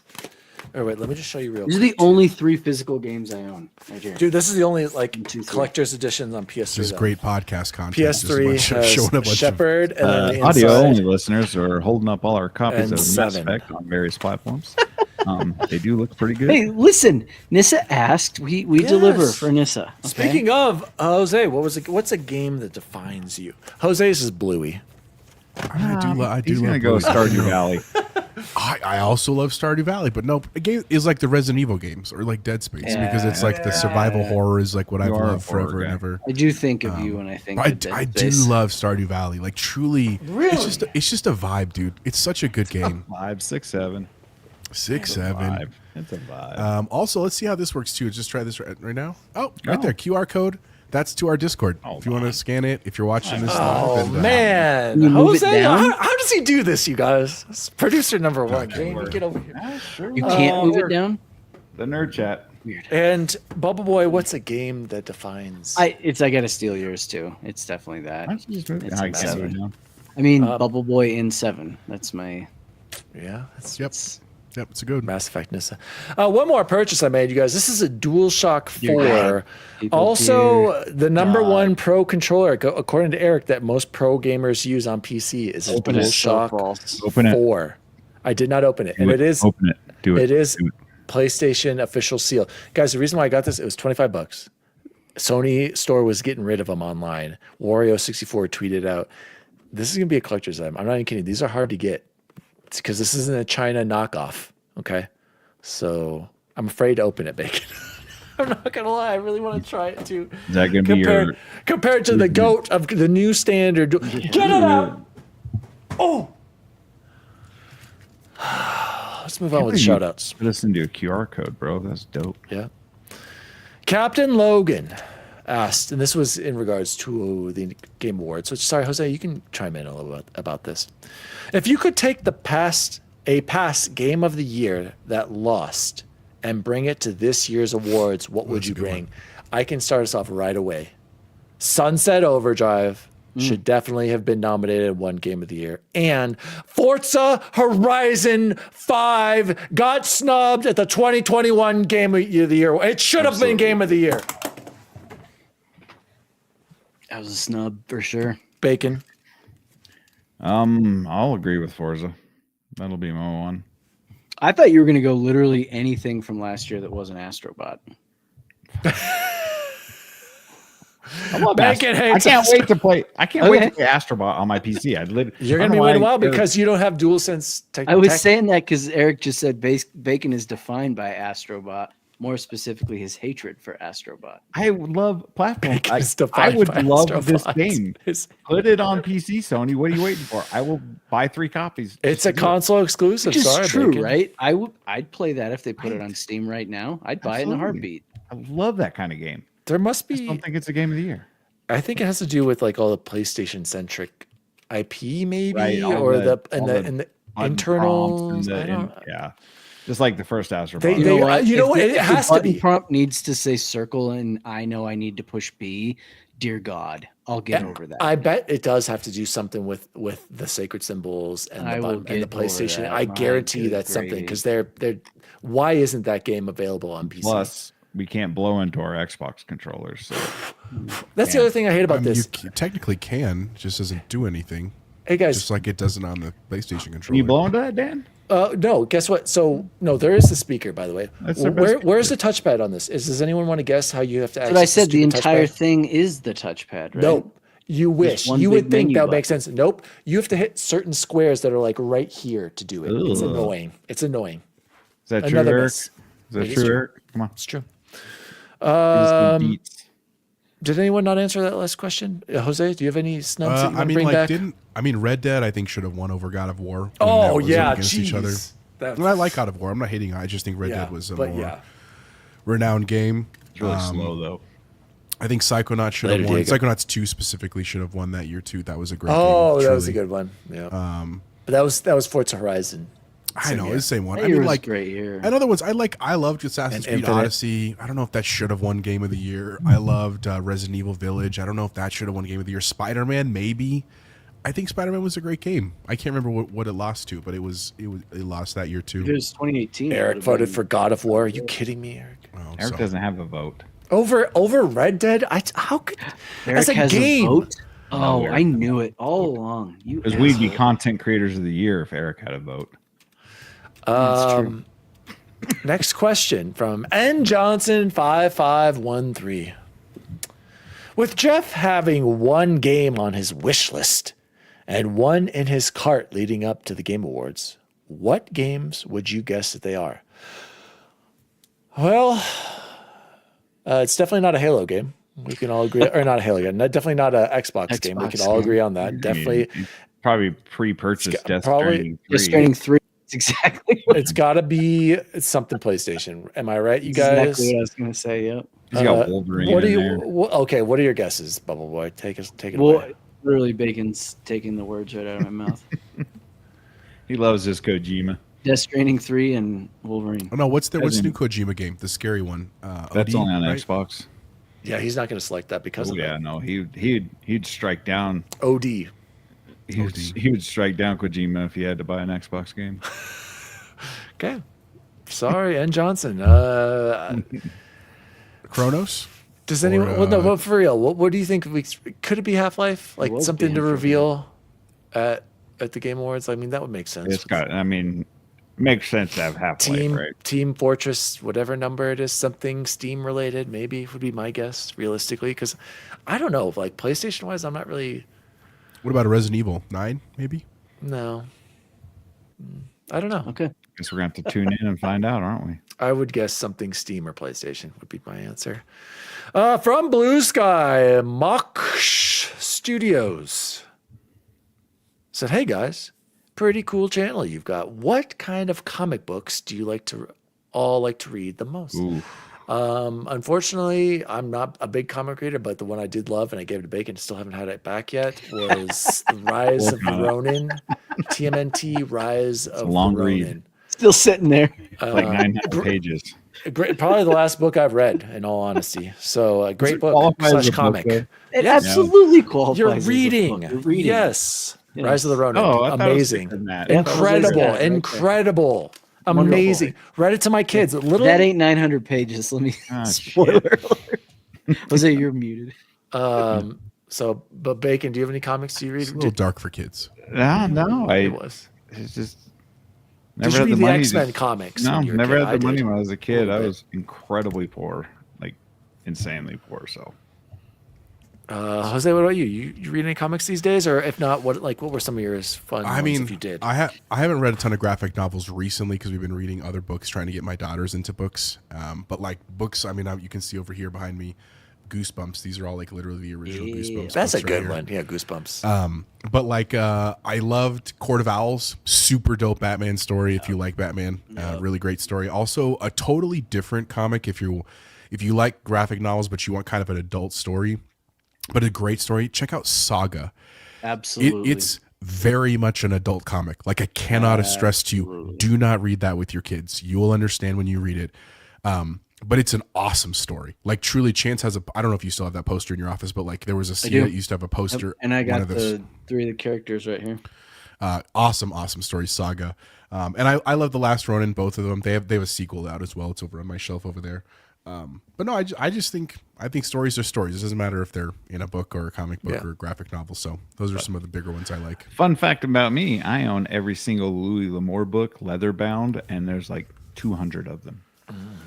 Oh, wait, let me just show you real These are quick. the only 3 physical games I own. Right here. Dude, this is the only like 2, 3. collector's editions on PS3. This is though. great podcast content. Just a PS3 bunch of- showing a bunch has of- Shepard and then the Audio inside. only listeners are holding up all our copies And of Mass 7. Effect on various platforms. They do look pretty good. Hey, listen. Nissa asked. We deliver Yes. for Nissa. Okay? Speaking of Jose, what's a game that defines you? Jose's is Bluey. I do He's love gonna go Bluey. Stardew Valley. I also love Stardew Valley, but no, a game is like the Resident Evil games or like Dead Space because it's like the survival horror is like what I've You are a loved forever horror and guy. ever. I do think of you when I think. I of Dead do Space. love Stardew Valley. Like truly, it's just a vibe, dude. It's such a good game. 5, 6, 7. 6, 7. It's a vibe. Also, let's see how this works too. Just try this right now. Oh, right Oh. there, QR code. That's to our Discord. Oh, if you want to my. scan it, if you're watching this Oh live, and, man, Can you move it Jose, down? how does he do this, you guys? It's producer number 1. Jamie, work. get over here. Yeah, sure. You can't move it down. The nerd chat. Weird. And Bubble Boy, what's a game that defines? I gotta steal yours too. It's definitely that. Why don't you just move it? It's I a can't move it 7. down. I mean, Bubble Boy in 7. That's my. Yeah, it's, Yep. Yep, it's a good one. Mass Effect Nissa. One more purchase I made, you guys. This is a DualShock 4. People Also, the number one pro controller, according to Eric, that most pro gamers use on PC is a Open it. So DualShock false. Open it. 4. I did not open it, and it is Open it. Do it. it is Do it. PlayStation official seal. Guys, the reason why I got this, it was $25. Sony store was getting rid of them online. Wario64 tweeted out, "This is gonna be a collector's item." I'm not even kidding. These are hard to get because this isn't a China knockoff. Okay, so I'm afraid to open it, Bacon. I'm not gonna lie. I really want to try it too. Is that gonna be your? Compared to the goat of the new standard. Get it out! Oh. Let's move on with shoutouts. Listen to a QR code, bro. That's dope. Yeah. Captain Logan asked, and this was in regards to the Game Awards. So sorry, Jose, you can chime in a little bit about this. If you could take a past game of the year that lost and bring it to this year's awards, what would That's a you good bring? I can start us off right away. Sunset Overdrive should definitely have been nominated and won Game of the Year. And Forza Horizon 5 got snubbed at the 2021 Game of the Year. It should have been Game of the Year. That was a snub for sure. Bacon. I'll agree with Forza. That'll be my one. I thought you were gonna go literally anything from last year that wasn't Astrobot. I love Bacon I hates can't wait to play. I can't wait Okay. to play Astrobot on my PC. You're going to be waiting a while because you don't have DualSense tech. I was saying that because Eric just said Bacon is defined by Astrobot. More specifically, his hatred for Astrobot. I love platform. Bacon is I defined would by love this Astrobots. game. Put it on PC, Sony. What are you waiting for? I will buy 3 copies. It's a console exclusive. Which is Sorry, true, Bacon. right? I'd play that if they put it on Steam right now. I'd buy it in a Absolutely. heartbeat. I love that kind of game. There must I be. don't think it's a game of the year. I think it has to do with like all the PlayStation centric IP, maybe, Right, all or the- the all the internals. Button prompts and I don't. yeah, just like the first Astrobot. They- You know what? you know If what? the- It if has the to button be. prompt needs to say circle, and I know I need to push B. Dear God, I'll get over that. I bet it does have to do something with the sacred symbols and I the will button and the get over PlayStation. that. I My guarantee good that's something gravy. because they're. Why isn't that game available on PC? Plus, we can't blow into our Xbox controllers. So That's the other thing I hate about I mean, this. technically can, it just doesn't do anything. Hey guys, Just like it doesn't on the PlayStation can controller. you blow into that, Dan? no, guess what? So no, there is the speaker, by the way. That's their best Where's the touchpad on this? Does anyone want to guess how you have to access But I said the stupid entire touchpad? thing is the touchpad, right? Nope. You wish. one You big would think menu that would make button. sense. Nope. You have to hit certain squares that are like right here to do it. It's Ugh. annoying. It's annoying. Is that true, Another Eric? miss. Is that It is true, true. Eric? Come on. It's true. Give us the beats. Did anyone not answer that last question? Jose, do you have any snubs that you want to bring back? Red Dead I think should have won over God of War. when Oh that was yeah, against each other. jeez. That- And I like God of War. I'm not hating on it. I just think Red Dead was a but more yeah. renowned game. It's really slow though. I think Psychonauts should Later, have won. Diego. Psychonauts 2 specifically should have won that year too. That was a great game. Oh, that was a truly. good one. Yeah. But that was Forza Horizon. I know, it's the same one. That I year mean, was like, great year. and other ones, I loved Assassin's And Creed Infinite. Odyssey. I don't know if that should have won Game of the Year. I loved Resident Evil Village. I don't know if that should have won Game of the Year. Spider-Man, maybe. I think Spider-Man was a great game. I can't remember what it lost to, but it lost that year too. It was 2018. Eric voted for God of War. Are you kidding me, Eric? Oh, Eric so- doesn't have a vote. Over Red Dead? How could Eric as a has game? a vote. Oh, Eric I knew it all along. You Because we'd be asshole. content creators of the year if Eric had a vote. That's true. Next question from N Johnson 5513. With Jeff having one game on his wish list and one in his cart leading up to the Game Awards, what games would you guess that they are? Well, it's definitely not a Halo game. We can all agree, or not a Halo game. Definitely not an Xbox game. We Xbox can all game. agree on that. Definitely, You probably pre-purchased Death probably- Stranding 3. Just Stranding 3. That's exactly what, it's got to be something PlayStation. Am I right, you guys? exactly what I was going to say. Yep. He's got Wolverine What do in you? there. Okay, what are your guesses, Bubble Boy? Take it Well, away. literally, Bacon's taking the words right out of my mouth. He loves his Kojima. Death Stranding 3 and Wolverine. Oh no, what's the new Doesn't- Kojima game? The scary one. That's OD, only on right? Xbox. Yeah, he's not going to select that because Oh of yeah, that. no, he'd strike down. OD. He would strike down Kojima if he had to buy an Xbox game. Okay. Sorry, N Johnson. Chronos. Does anyone? Or, Well, no, but for real, what do you think? Could it be Half Life? Like It was something to banned for reveal at the Game Awards? I mean, that would make sense. It's got. I mean, makes sense to have Half-Life, right? Team Fortress, whatever number it is, something Steam related, maybe would be my guess, realistically. Because I don't know, like PlayStation wise, I'm not really. What about a Resident Evil 9? Maybe. No. I don't know. Okay. Guess we're gonna have to tune in and find out, aren't we? I would guess something Steam or PlayStation would be my answer. From Blue Sky, Mock Studios said, "Hey guys, pretty cool channel you've got. What kind of comic books do you all like to read the most?" Ooh, Unfortunately, I'm not a big comic reader, but the one I did love and I gave it to Bacon, still haven't had it back yet, was The Rise of Working on it. Ronin. TMNT Rise of a long Ronin. read. Still sitting there. Like 900 pages. Great, probably the last book I've read, in all honesty. So a great it book qualify as slash a book, comic. though? It Yes. absolutely qualifies. You're as a reading. book. You're reading. Yes. Yes. Rise of the Ronin. Oh, I thought it was Amazing. different than that. Yeah, that was Incredible. right there. Incredible. Amazing. Read it to my kids. Little That ain't 900 pages. Let me Ah, spoiler alert. Jose, you're muted. so but Bacon, do you have any comics you read? It's a little dark for kids. No, It was. it's just Did never you had read the the money. X-Men to- comics? No, when you were a never kid? had the I money did. when I was a kid. little I bit. was incredibly poor, like insanely poor. So Jose, what about you? You read any comics these days, or if not, what were some of yours fun? I ones mean, if you did. I haven't read a ton of graphic novels recently because we've been reading other books, trying to get my daughters into books. But like books, I mean, you can see over here behind me, Goosebumps. These are all like literally the original Goosebumps. That's a books right good here. one. Yeah, Goosebumps. But like, I loved Court of Owls. Super dope Batman story. If you like Batman, really great story. Also, a totally different comic if you like graphic novels, but you want kind of an adult story, but a great story. Check out Saga. Absolutely. It's very much an adult comic. Like I cannot stress to you, do not read that with your kids. You will understand when you read it. But it's an awesome story. Like truly, Chance has I don't know if you still have that poster in your office, but like there was a scene do. that used to have a poster. And I one got of those- the 3 of the characters right here. awesome story, Saga. And I love The Last Ronin, both of them. They have a sequel out as well. It's over on my shelf over there. But no, I just think stories are stories. It doesn't matter if they're in a book or a comic book or a graphic novel. So those are some of the bigger ones I like. Fun fact about me, I own every single Louis L'Amour book, leather bound, and there's like 200 of them.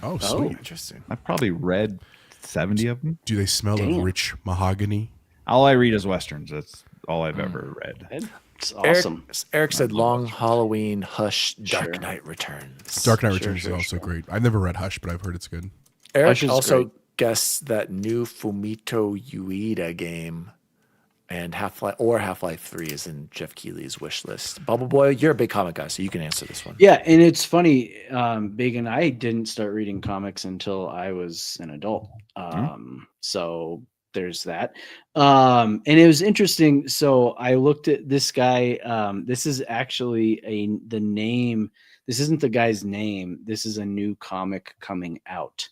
Oh, sweet. Interesting. I've probably read 70 of them. Do they smell of rich mahogany? All I read is Westerns. That's all I've ever read. It's awesome. Eric said Long Halloween, Hush, Dark Knight Returns. Dark Knight Returns is also great. I've never read Hush, but I've heard it's good. Eric also guessed that new Fumito Ueda game and Half-Life 3 is in Jeff Keighley's wish list. Bubble Boy, you're a big comic guy, so you can answer this one. Yeah, and it's funny, Big and I didn't start reading comics until I was an adult. So there's that. And it was interesting. So I looked at this guy. This is actually the name. This isn't the guy's name. This is a new comic coming out.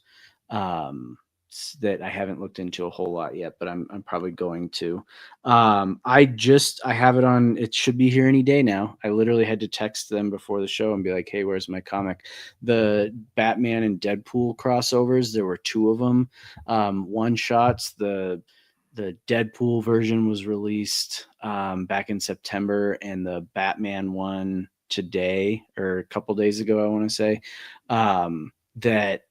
That I haven't looked into a whole lot yet, but I'm probably going to. I have it on. It should be here any day now. I literally had to text them before the show and be like, "Hey, where's my comic?" The Batman and Deadpool crossovers. There were 2 of them. One shots. The Deadpool version was released back in September, and the Batman one today or a couple days ago. I want to say that.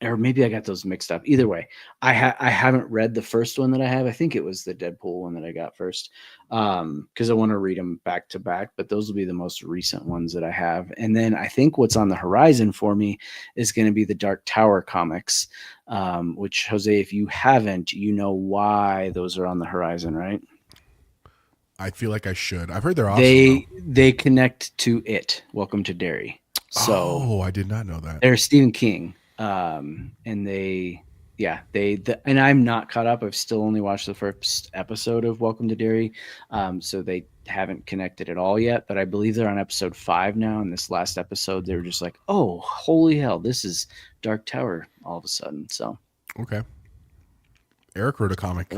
Or maybe I got those mixed up. Either way, I haven't read the first one that I have. I think it was the Deadpool one that I got first because I want to read them back to back. But those will be the most recent ones that I have. And then I think what's on the horizon for me is going to be the Dark Tower comics, which, Jose, if you haven't, you know why those are on the horizon, right? I feel like I should. I've heard they're awesome. They connect to it. Welcome to Derry. So I did not know that. They're Stephen King. And and I'm not caught up. I've still only watched the first episode of Welcome to Derry. So they haven't connected at all yet, but I believe they're on episode 5 now. And this last episode, they were just like, oh, holy hell, this is Dark Tower all of a sudden. So, okay. Eric wrote a comic.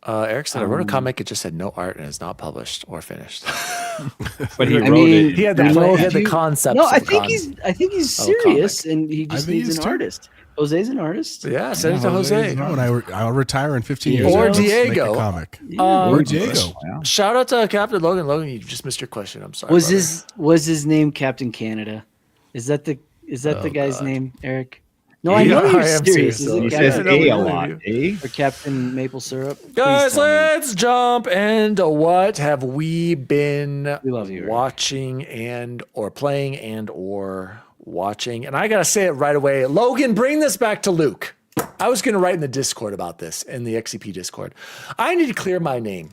Eric said, I wrote a comic. It just had no art and is not published or finished. But he wrote it. He had the concept. No, I think he's serious, and he just needs an too. artist. Jose's an artist. Yeah, send it to Jose. When I'll retire in 15 years. Or Let's make a Diego. comic. Or Diego. Shout out to Captain Logan. Logan, you just missed your question. I'm sorry. Was his name Captain Canada? Is that the guy's name, Eric? No, I know you're serious. Is it He says Captain a lot. or Captain Maple Syrup? Guys, let's jump into what have we been We love you, Eric. watching and or playing and or watching. And I got to say it right away. Logan, bring this back to Luke. I was going to write in the Discord about this, in the XCP Discord. I need to clear my name.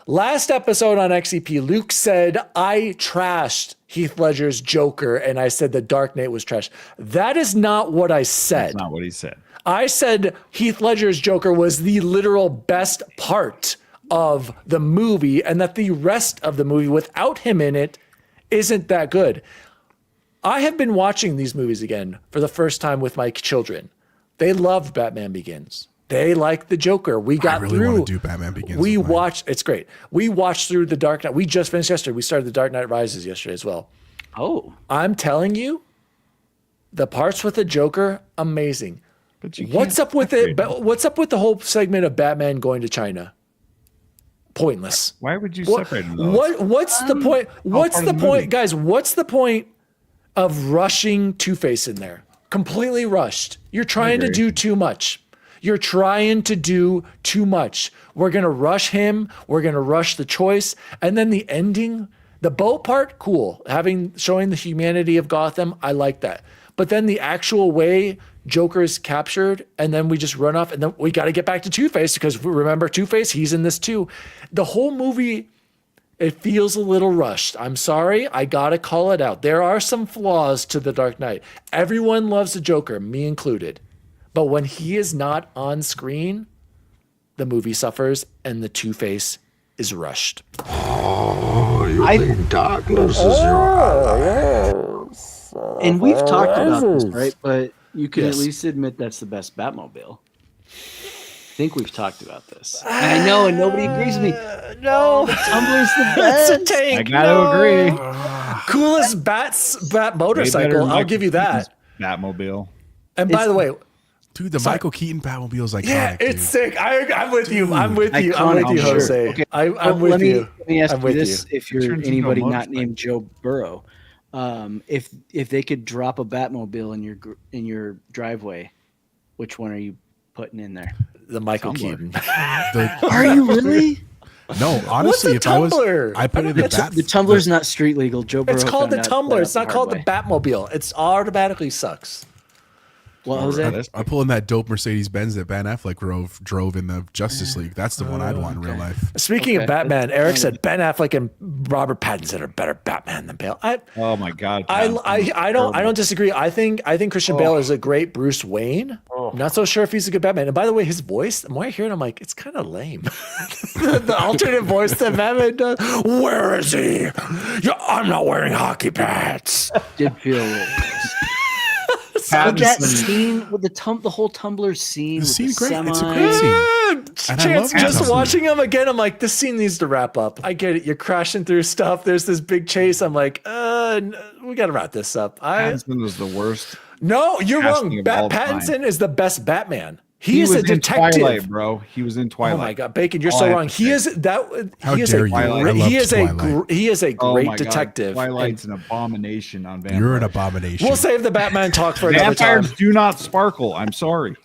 Last episode on XCP, Luke said I trashed Heath Ledger's Joker, and I said the Dark Knight was trash. That is not what I said. That's not what he said. I said Heath Ledger's Joker was the literal best part of the movie, and that the rest of the movie without him in it isn't that good. I have been watching these movies again for the first time with my children. They loved Batman Begins. They like the Joker. We got I really want to do Batman Begins. We watched. It's great. We watched through the Dark Knight. We just finished yesterday. We started the Dark Knight Rises yesterday as well. Oh, I'm telling you, the parts with the Joker, amazing. But you What's can't up with it? separate them. What's up with the whole segment of Batman going to China? Pointless. Why would you What, separate them? what's the point? What's part the of the point, movie. guys? What's the point of rushing Two-Face in there? Completely rushed. You're trying to do too much. You're trying to do too much. We're going to rush him. We're going to rush the choice. And then the ending, the boat part, cool. Showing the humanity of Gotham, I like that. But then the actual way Joker is captured and then we just run off and then we got to get back to Two-Face because remember Two-Face, he's in this too. The whole movie, it feels a little rushed. I'm sorry. I got to call it out. There are some flaws to The Dark Knight. Everyone loves the Joker, me included. But when he is not on screen, the movie suffers and the Two-Face is rushed. I think darkness is your and we've talked about this, right? But you can Yes. at least admit that's the best Batmobile. I think we've talked about this. And I know, and nobody agrees with me. No, Tumbler's the it's a best. tank. I gotta agree. Coolest bat Way better motorcycle. than I'll give you that. Batmobile. And by the way, Dude, the Michael Keaton Batmobile is iconic. Yeah, it's sick. I'm with you. I'm with you. Iconic, I'm with you, sure. Jose. Okay, I'm with you. Let me ask I'm you with this: you. if you're turns into anybody a not motorcycle. named Joe Burrow, if they could drop a Batmobile in your driveway, which one are you putting in there? The Michael Tumbler. Keaton. Are you really? No, honestly, What's a if I was, Tumbler? I put in the bat. The Tumbler's not street legal. Joe Burrow. It's called the found out Tumbler. that It's not the called the hard way. Batmobile. It's automatically sucks. What was it? I pull in that dope Mercedes Benz that Ben Affleck drove in the Justice League. That's the one I'd want in real life. Speaking of Okay. Batman, Eric said Ben Affleck and Robert Pattinson are better Batman than Bale. Oh my God. I Pattinson. don't disagree. I think Christian Bale is a great Bruce Wayne. Not so sure if he's a good Batman. And by the way, his voice, the more I hear it, I'm like, it's kind of lame. the alternate voice that Batman does. Where is he? Yeah, I'm not wearing hockey pads. Did feel a little. But that scene with the whole Tumblr scene. The with scene's the great. It's a semi- great scene. And I Chance, love just Pattinson. watching him again, I'm like, this scene needs to wrap up. I get it. You're crashing through stuff. There's this big chase. I'm like, we got to wrap this up. Pattinson was the worst. No, you're casting wrong. of all Pattinson is the best Batman. He is was a in detective. Twilight, bro. He was in Oh Twilight. my God, Bacon, you're All so I have wrong. to He say. is that. How He is dare a you. I great, love he is Twilight. he is a Oh great my God, detective. Twilight's And an abomination on vampires. You're an abomination. we'll save the Batman talk for another time. Vampires do not sparkle. I'm sorry.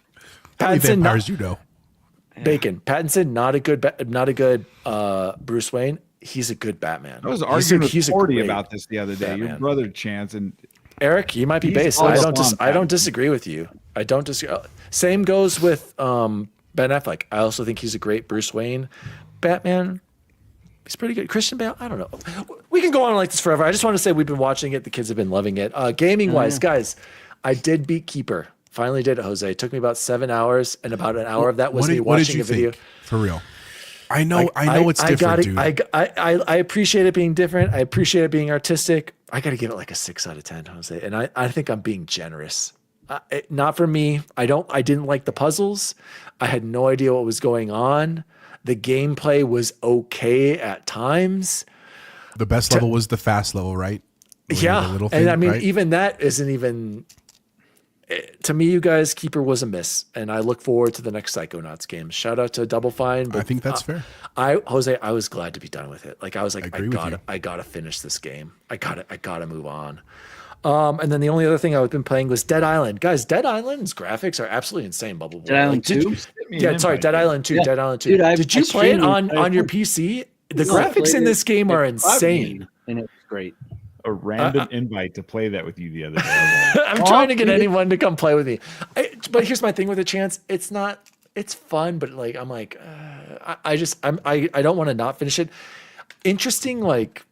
How many Pattinson, vampires you know? Bacon, Pattinson, not a good Bruce Wayne. He's a good Batman. I was He's arguing with a Cordy great about this the other day. Your Batman. brother Chance, and Eric, you might be He's based. all I on don't Batman. disagree with you. I don't disagree. Same goes with Ben Affleck. I also think he's a great Bruce Wayne. Batman, he's pretty good. Christian Bale, I don't know. We can go on like this forever. I just want to say we've been watching it. The kids have been loving it. Gaming wise, guys, I did beat Keeper. Finally did it, Jose. It took me about 7 hours, and about an hour of that was me what did watching you a video. think? For real. I know it's different, dude. I appreciate it being different. I appreciate it being artistic. I got to give it like a 6 out of 10, Jose. And I think I'm being generous. Not for me. I didn't like the puzzles. I had no idea what was going on. The gameplay was okay at times. The best level was the fast level, right? Yeah. The little And thing, I mean, right? even that isn't even. To me, you guys, Keeper was a miss, and I look forward to the next Psychonauts game. Shout out to Double Fine. But I think that's fair. Jose, I was glad to be done with it. Like I was like, agree with you. I gotta finish this game. I gotta move on. And then the only other thing I've been playing was Dead Island. Guys, Dead Island's graphics are absolutely insane. Bubble Boy. Dead Island Did 2? you- Yeah, sorry, Dead Island 2. Yeah. Dead Island 2. Dude, Did you play it streamed on your PC? The graphics in this game are insane. and it's great. a random invite to play that with you the other day. I was like, I'm trying to get anyone to come play with me. But here's my thing with the Chance. It's fun, but like I'm like, I don't want to not finish it. Interesting, like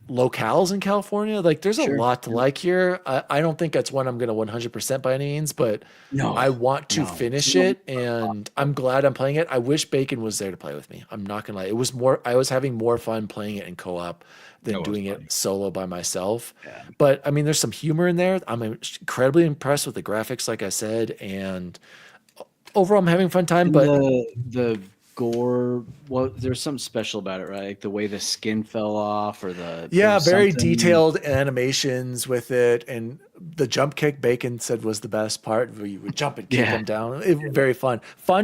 locales in California. Like there's a lot to like here. I don't think that's one I'm going to 100% by any means, but I want to finish it, and I'm glad I'm playing it. I wish Bacon was there to play with me. I'm not gonna lie. I was having more fun playing it in co-op than doing it solo by myself. Yeah. But I mean, there's some humor in there. I'm incredibly impressed with the graphics, like I said, and overall I'm having a fun time. But the gore, there's something special about it, right? Like the way the skin fell off, or very detailed animations with it, and the jump kick Bacon said was the best part, where you would jump and kick them down. Very fun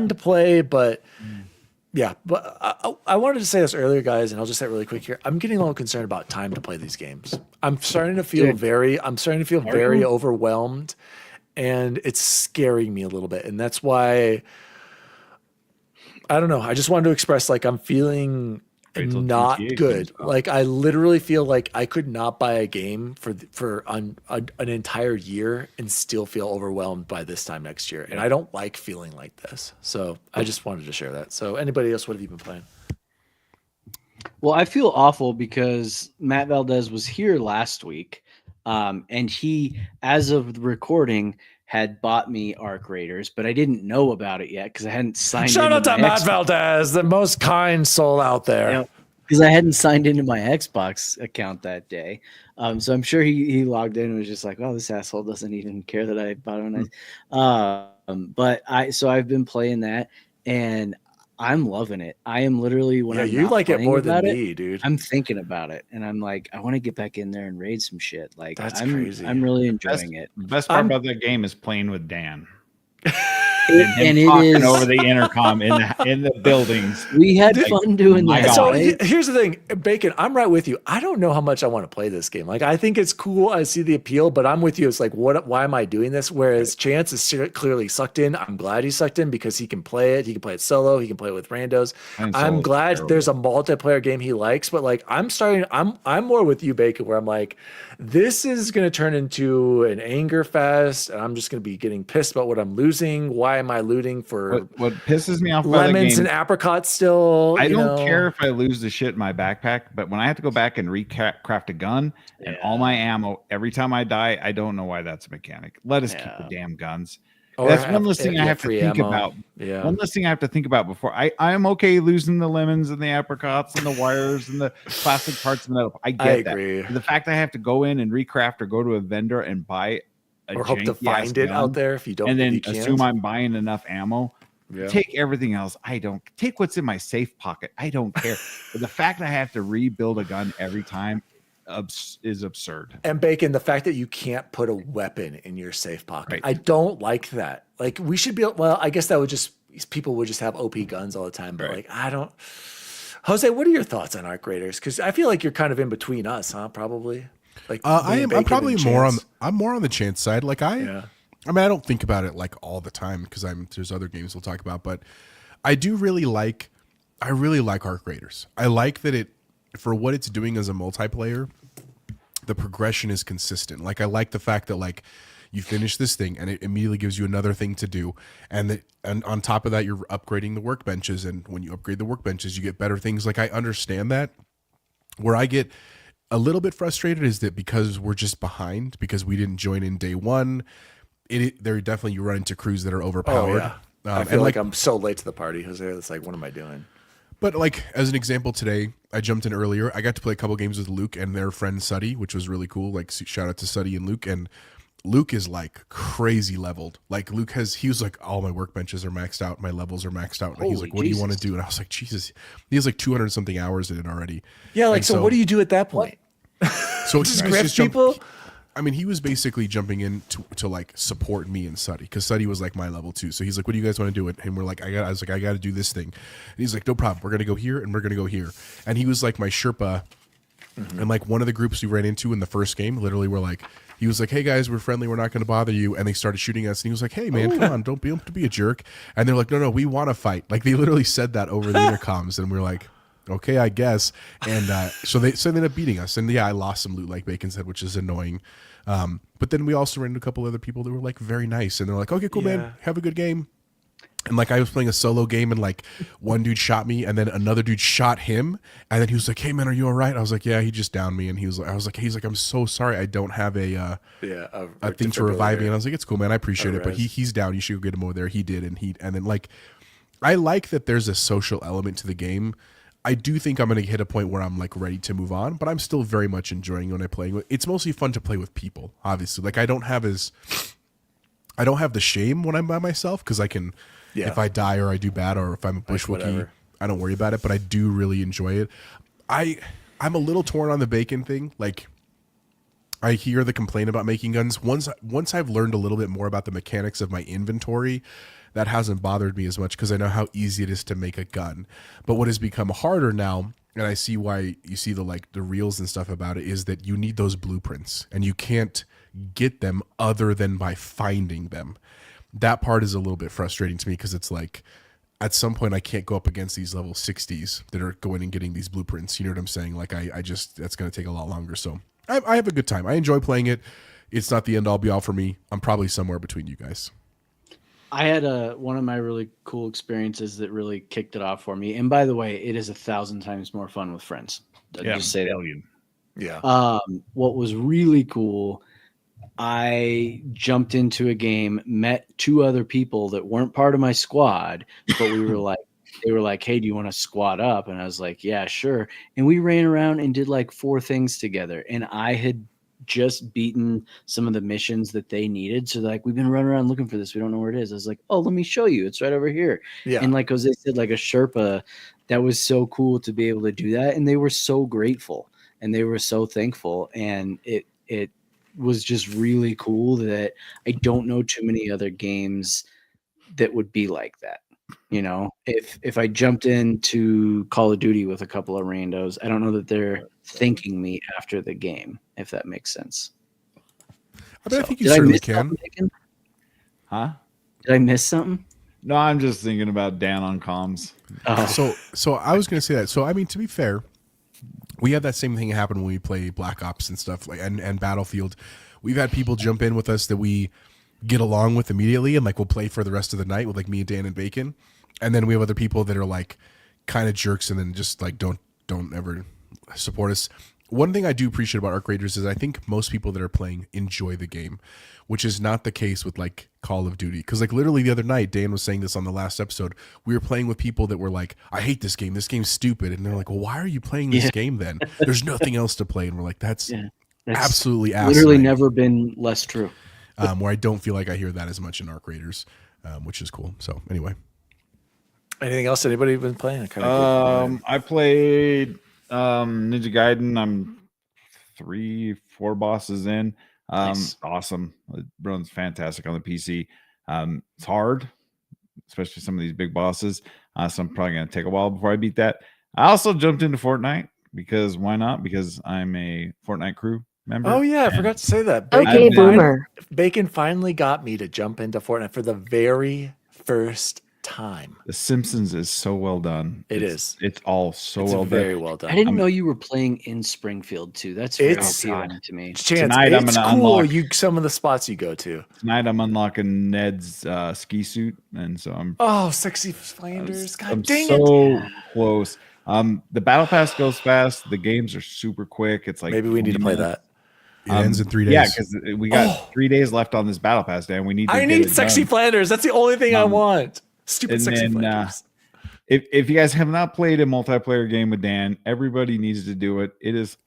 to play, but but I wanted to say this earlier, guys, and I'll just say it really quick here. I'm getting a little concerned about time to play these games. I'm starting to feel very overwhelmed, and it's scaring me a little bit, and that's why. I don't know. I just wanted to express like I'm feeling not good. Like I literally feel like I could not buy a game for an entire year and still feel overwhelmed by this time next year. And I don't like feeling like this. So I just wanted to share that. So anybody else, what have you been playing? Well, I feel awful because Matt Valdez was here last week, and he, as of the recording, had bought me Arc Raiders, but I didn't know about it yet because I hadn't signed. Shout out to Matt Valdez, the most kind soul out there. Because I hadn't signed into my Xbox account that day, so I'm sure he logged in and was just like, "Oh, this asshole doesn't even care that I bought him." But I've been playing that, and I'm loving it. I am literally you like it more than me, dude. I'm thinking about it, and I'm like, I want to get back in there and raid some shit. Like that's crazy. I'm really enjoying it. The best part about that game is playing with Dan. and it talking is. over the intercom in the buildings. We had fun doing my that. God. So right? here's the thing, Bacon, I'm right with you. I don't know how much I want to play this game. Like, I think it's cool. I see the appeal, but I'm with you. It's like, why am I doing this? Whereas Chance is clearly sucked in. I'm glad he's sucked in because he can play it. He can play it solo. He can play it with randos. And I'm solo's glad terrible. there's a multiplayer game he likes, but like, I'm more with you, Bacon, where I'm like, this is going to turn into an anger fest. And I'm just going to be getting pissed about what I'm losing. Why am I looting for What pisses me off about the lemons game, and apricots still? I you don't know? care if I lose the shit in my backpack, but when I have to go back and recraft a gun and all my ammo every time I die, I don't know why that's a mechanic. Let us keep the damn guns. Or That's have- one less thing I yeah, have to free think ammo. about. Yeah. One less thing I have to think about before I am okay losing the lemons and the apricots and the wires and the plastic parts and metal. I get agree. that. The fact I have to go in and recraft or go to a vendor and buy a Or hope to janky-ass find it gun out there if you don't. and if then you can't. assume I'm buying enough ammo. Yeah. Take everything else. I don't take what's in my safe pocket. I don't care. But the fact that I have to rebuild a gun every time is absurd. And Bacon, the fact that you can't put a weapon in your safe pocket, Right. I don't like that. Like, we should be. Well, I guess that would just people would just have OP guns all the time. But like, I don't. Jose, what are your thoughts on Arc Raiders? Because I feel like you're kind of in between us, huh? Probably. Like, I'm Bacon probably and more on. Chance. I'm more on the Chance side. Like Yeah. I mean, I don't think about it like all the time because there's other games we'll talk about, but I really like Arc Raiders. I like that it, for what it's doing as a multiplayer, the progression is consistent. Like, I like the fact that like you finish this thing and it immediately gives you another thing to do, and on top of that you're upgrading the workbenches, and when you upgrade the workbenches you get better things. Like, I understand that. Where I get a little bit frustrated is that because we're just behind, because we didn't join in day one, there definitely you run into crews that are overpowered. Oh, yeah. I feel and like I'm so late to the party, Jose. It's like, what am I doing? But like, as an example, today I jumped in earlier. I got to play a couple games with Luke and their friend Suddy, which was really cool. Like, shout out to Suddy and Luke. And Luke is like crazy leveled. Like, he was like, all my workbenches are maxed out, my levels are maxed out. And he's Holy like, what do you want to Jesus. do? And I was like, Jesus, he has like 200 something hours in it already. Yeah. Like, And so what do you do at that point? So Just he was grift just people? I mean, he was basically jumping in to like support me and Suddy, because Suddy was like my level too. So he's like, "What do you guys want to do?" And we're like, I was like, "I got to do this thing." And he's like, "No problem. We're gonna go here and we're gonna go here." And he was like my Sherpa. And like, one of the groups we ran into in the first game, literally, we're like, he was like, "Hey guys, we're friendly. We're not going to bother you." And they started shooting us. And he was like, "Hey man, come on, don't be a jerk." And they're like, "No, we want to fight." Like, they literally said that over the intercoms, and we're like, okay, I guess. And so they ended up beating us. And yeah, I lost some loot, like Bacon said, which is annoying. But then we also ran into a couple other people that were like very nice, and they're like, "Okay, cool, Yeah. man, have a good game." And like, I was playing a solo game, and like, one dude shot me, and then another dude shot him, and then he was like, "Hey man, are you all right?" I was like, "Yeah." He just downed me, and he's like, "I'm so sorry, I don't have a thing to revive me." And I was like, "It's cool, man, I appreciate it, but he's down. You should go get him over there." He did, and then like, I like that there's a social element to the game. I do think I'm going to hit a point where I'm like ready to move on, but I'm still very much enjoying when I play. It's mostly fun to play with people, obviously. Like, I don't have the shame when I'm by myself, because I can, if I die or I do bad, or if I'm a bushwookie, whatever. I don't worry about it, but I do really enjoy it. I'm a little torn on the Bacon thing. Like, I hear the complaint about making guns. Once I've learned a little bit more about the mechanics of my inventory, that hasn't bothered me as much, because I know how easy it is to make a gun. But what has become harder now, and I see why you see the reels and stuff about it, is that you need those blueprints, and you can't get them other than by finding them. That part is a little bit frustrating to me, because it's like, at some point I can't go up against these level 60s that are going and getting these blueprints. You know what I'm saying? Like, I just, that's going to take a lot longer. So I have a good time. I enjoy playing it. It's not the end all be all for me. I'm probably somewhere between you guys. I had one of my really cool experiences that really kicked it off for me. And by the way, it is 1,000 times more fun with friends. Yeah, Just say that. alien. Yeah. What was really cool, I jumped into a game, met two other people that weren't part of my squad, but we were like, they were like, "Hey, do you want to squad up?" And I was like, "Yeah, sure." And we ran around and did like 4 things together. And I had just beaten some of the missions that they needed. So like, "We've been running around looking for this. We don't know where it is." I was like, "Oh, let me show you. It's right over here." Yeah. And like Jose said, like a Sherpa, that was so cool to be able to do that. And they were so grateful and they were so thankful. And it was just really cool that I don't know too many other games that would be like that. You know, if I jumped into Call of Duty with a couple of randos, I don't know that they're thanking me after the game, if that makes sense. I mean, I think you certainly can. Huh? Did I miss something? No, I'm just thinking about Dan on comms. Oh. So I was going to say that. So I mean, to be fair, we have that same thing happen when we play Black Ops and stuff like and Battlefield. We've had people jump in with us that we get along with immediately, and like we'll play for the rest of the night with like me and Dan and Bacon. And then we have other people that are like kind of jerks and then just like don't ever support us. One thing I do appreciate about Arc Raiders is I think most people that are playing enjoy the game, which is not the case with like Call of Duty. Because like literally the other night, Dan was saying this on the last episode, we were playing with people that were like, I hate this game. This game's stupid. And they're like, well, why are you playing this game then? There's nothing else to play. And we're like, that's absolutely asinine. Literally never been less true. Where I don't feel like I hear that as much in Arc Raiders, which is cool. So anyway. Anything else? Anybody been playing? I played Ninja Gaiden. I'm 3-4 bosses in. Nice. Awesome. It runs fantastic on the PC. It's hard, especially some of these big bosses. So I'm probably going to take a while before I beat that. I also jumped into Fortnite because why not? Because I'm a Fortnite crew member. Oh yeah, I forgot to say that. Okay, boomer. Bacon finally got me to jump into Fortnite for the very first time. The Simpsons is so well done. It's all so it's well very done. well done. I didn't know you were playing in Springfield too. That's very It's appealing to me. Chance, Tonight I'm it's gonna cool. unlock- Some of the spots you go to. Tonight I'm unlocking Ned's ski suit, and so I'm Sexy Flanders. God I'm dang so it. close. The battle pass goes fast. The games are super quick. It's like Maybe we need to play that. It ends in 3 days. Yeah, because we got 3 days left on this battle pass, Dan. We need to I get need it Sexy done. Flanders. That's the only thing I want. Stupid and Sexy then, Flanders. If you guys have not played a multiplayer game with Dan, everybody needs to do it. It's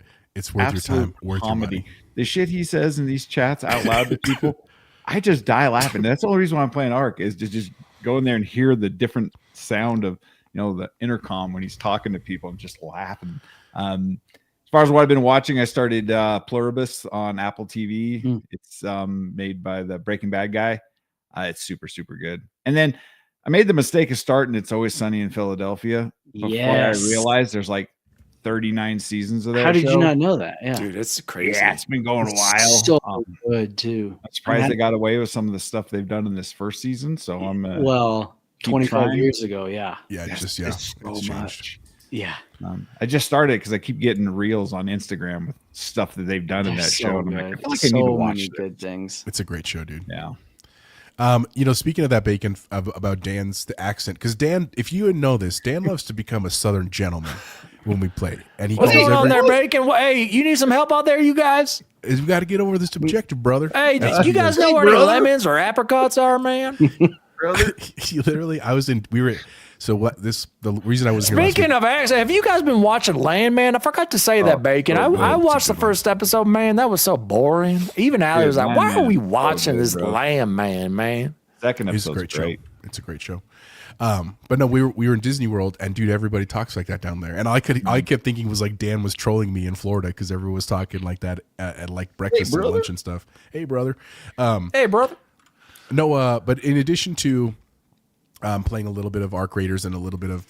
worth your time, worth your money. The shit he says in these chats out loud to people, I just die laughing. That's the only reason why I'm playing Ark is to just go in there and hear the different sound of the intercom when he's talking to people. I'm just laughing. As far as what I've been watching, I started Pluribus on Apple TV. It's made by the Breaking Bad guy. It's super, super good. And then I made the mistake of starting It's Always Sunny in Philadelphia before I realized there's like 39 seasons of that. How did you not know that? Yeah, dude, it's crazy. Yeah, it's been going a while. So good too. I'm surprised they got away with some of the stuff they've done in this first season. So I'm 25 trying. years ago. Yeah, It's so much. Yeah, I just started because I keep getting reels on Instagram with stuff that they've done in that show. And I'm like, I feel like I need to watch good things. It's a great show, dude. Yeah. Speaking of that, Bacon, about the accent, because Dan, if you didn't know this, Dan loves to become a Southern gentleman when we play. And he What's calls going on there, Bacon? Hey, you need some help out there, you guys? We got to get over this objective, brother. Hey, you guys know where the lemons or apricots are, man? He literally, the reason I was here Speaking of accent, have you guys been watching Landman? I forgot to say that, Bacon. I watched the first episode, man. That was so boring. Even Allie was like, why are we watching this Landman, man? Second It's a episode's great show. It's a great show. But no, we were in Disney World, and dude, everybody talks like that down there. And I kept thinking it was like Dan was trolling me in Florida because everyone was talking like that at like breakfast and lunch and stuff. Hey, brother. Hey, brother. No, but in addition to playing a little bit of Arc Raiders and a little bit of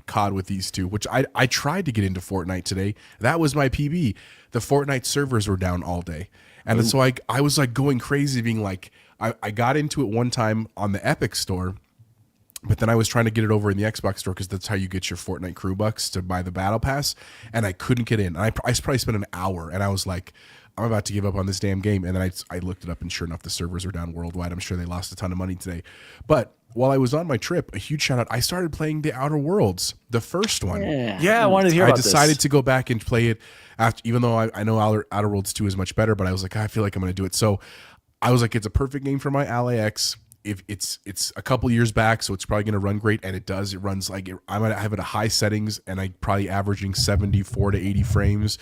COD with these two, which I tried to get into Fortnite today. That was my PB. The Fortnite servers were down all day. And so I was like going crazy being like, I got into it one time on the Epic store, but then I was trying to get it over in the Xbox store because that's how you get your Fortnite crew bucks to buy the battle pass. And I couldn't get in. I probably spent an hour and I was like, I'm about to give up on this damn game. And then I looked it up and sure enough, the servers are down worldwide. I'm sure they lost a ton of money today. But while I was on my trip, a huge shout out, I started playing the Outer Worlds, the first one. Yeah, I wanted to hear about this. I decided to go back and play it after, even though I know Outer Worlds 2 is much better, but I was like, I feel like I'm going to do it. So I was like, it's a perfect game for my Ally X. If it's a couple years back, so it's probably going to run great, and it does. It runs like I'm gonna have it at high settings, and I probably averaging 74 to 80 frames.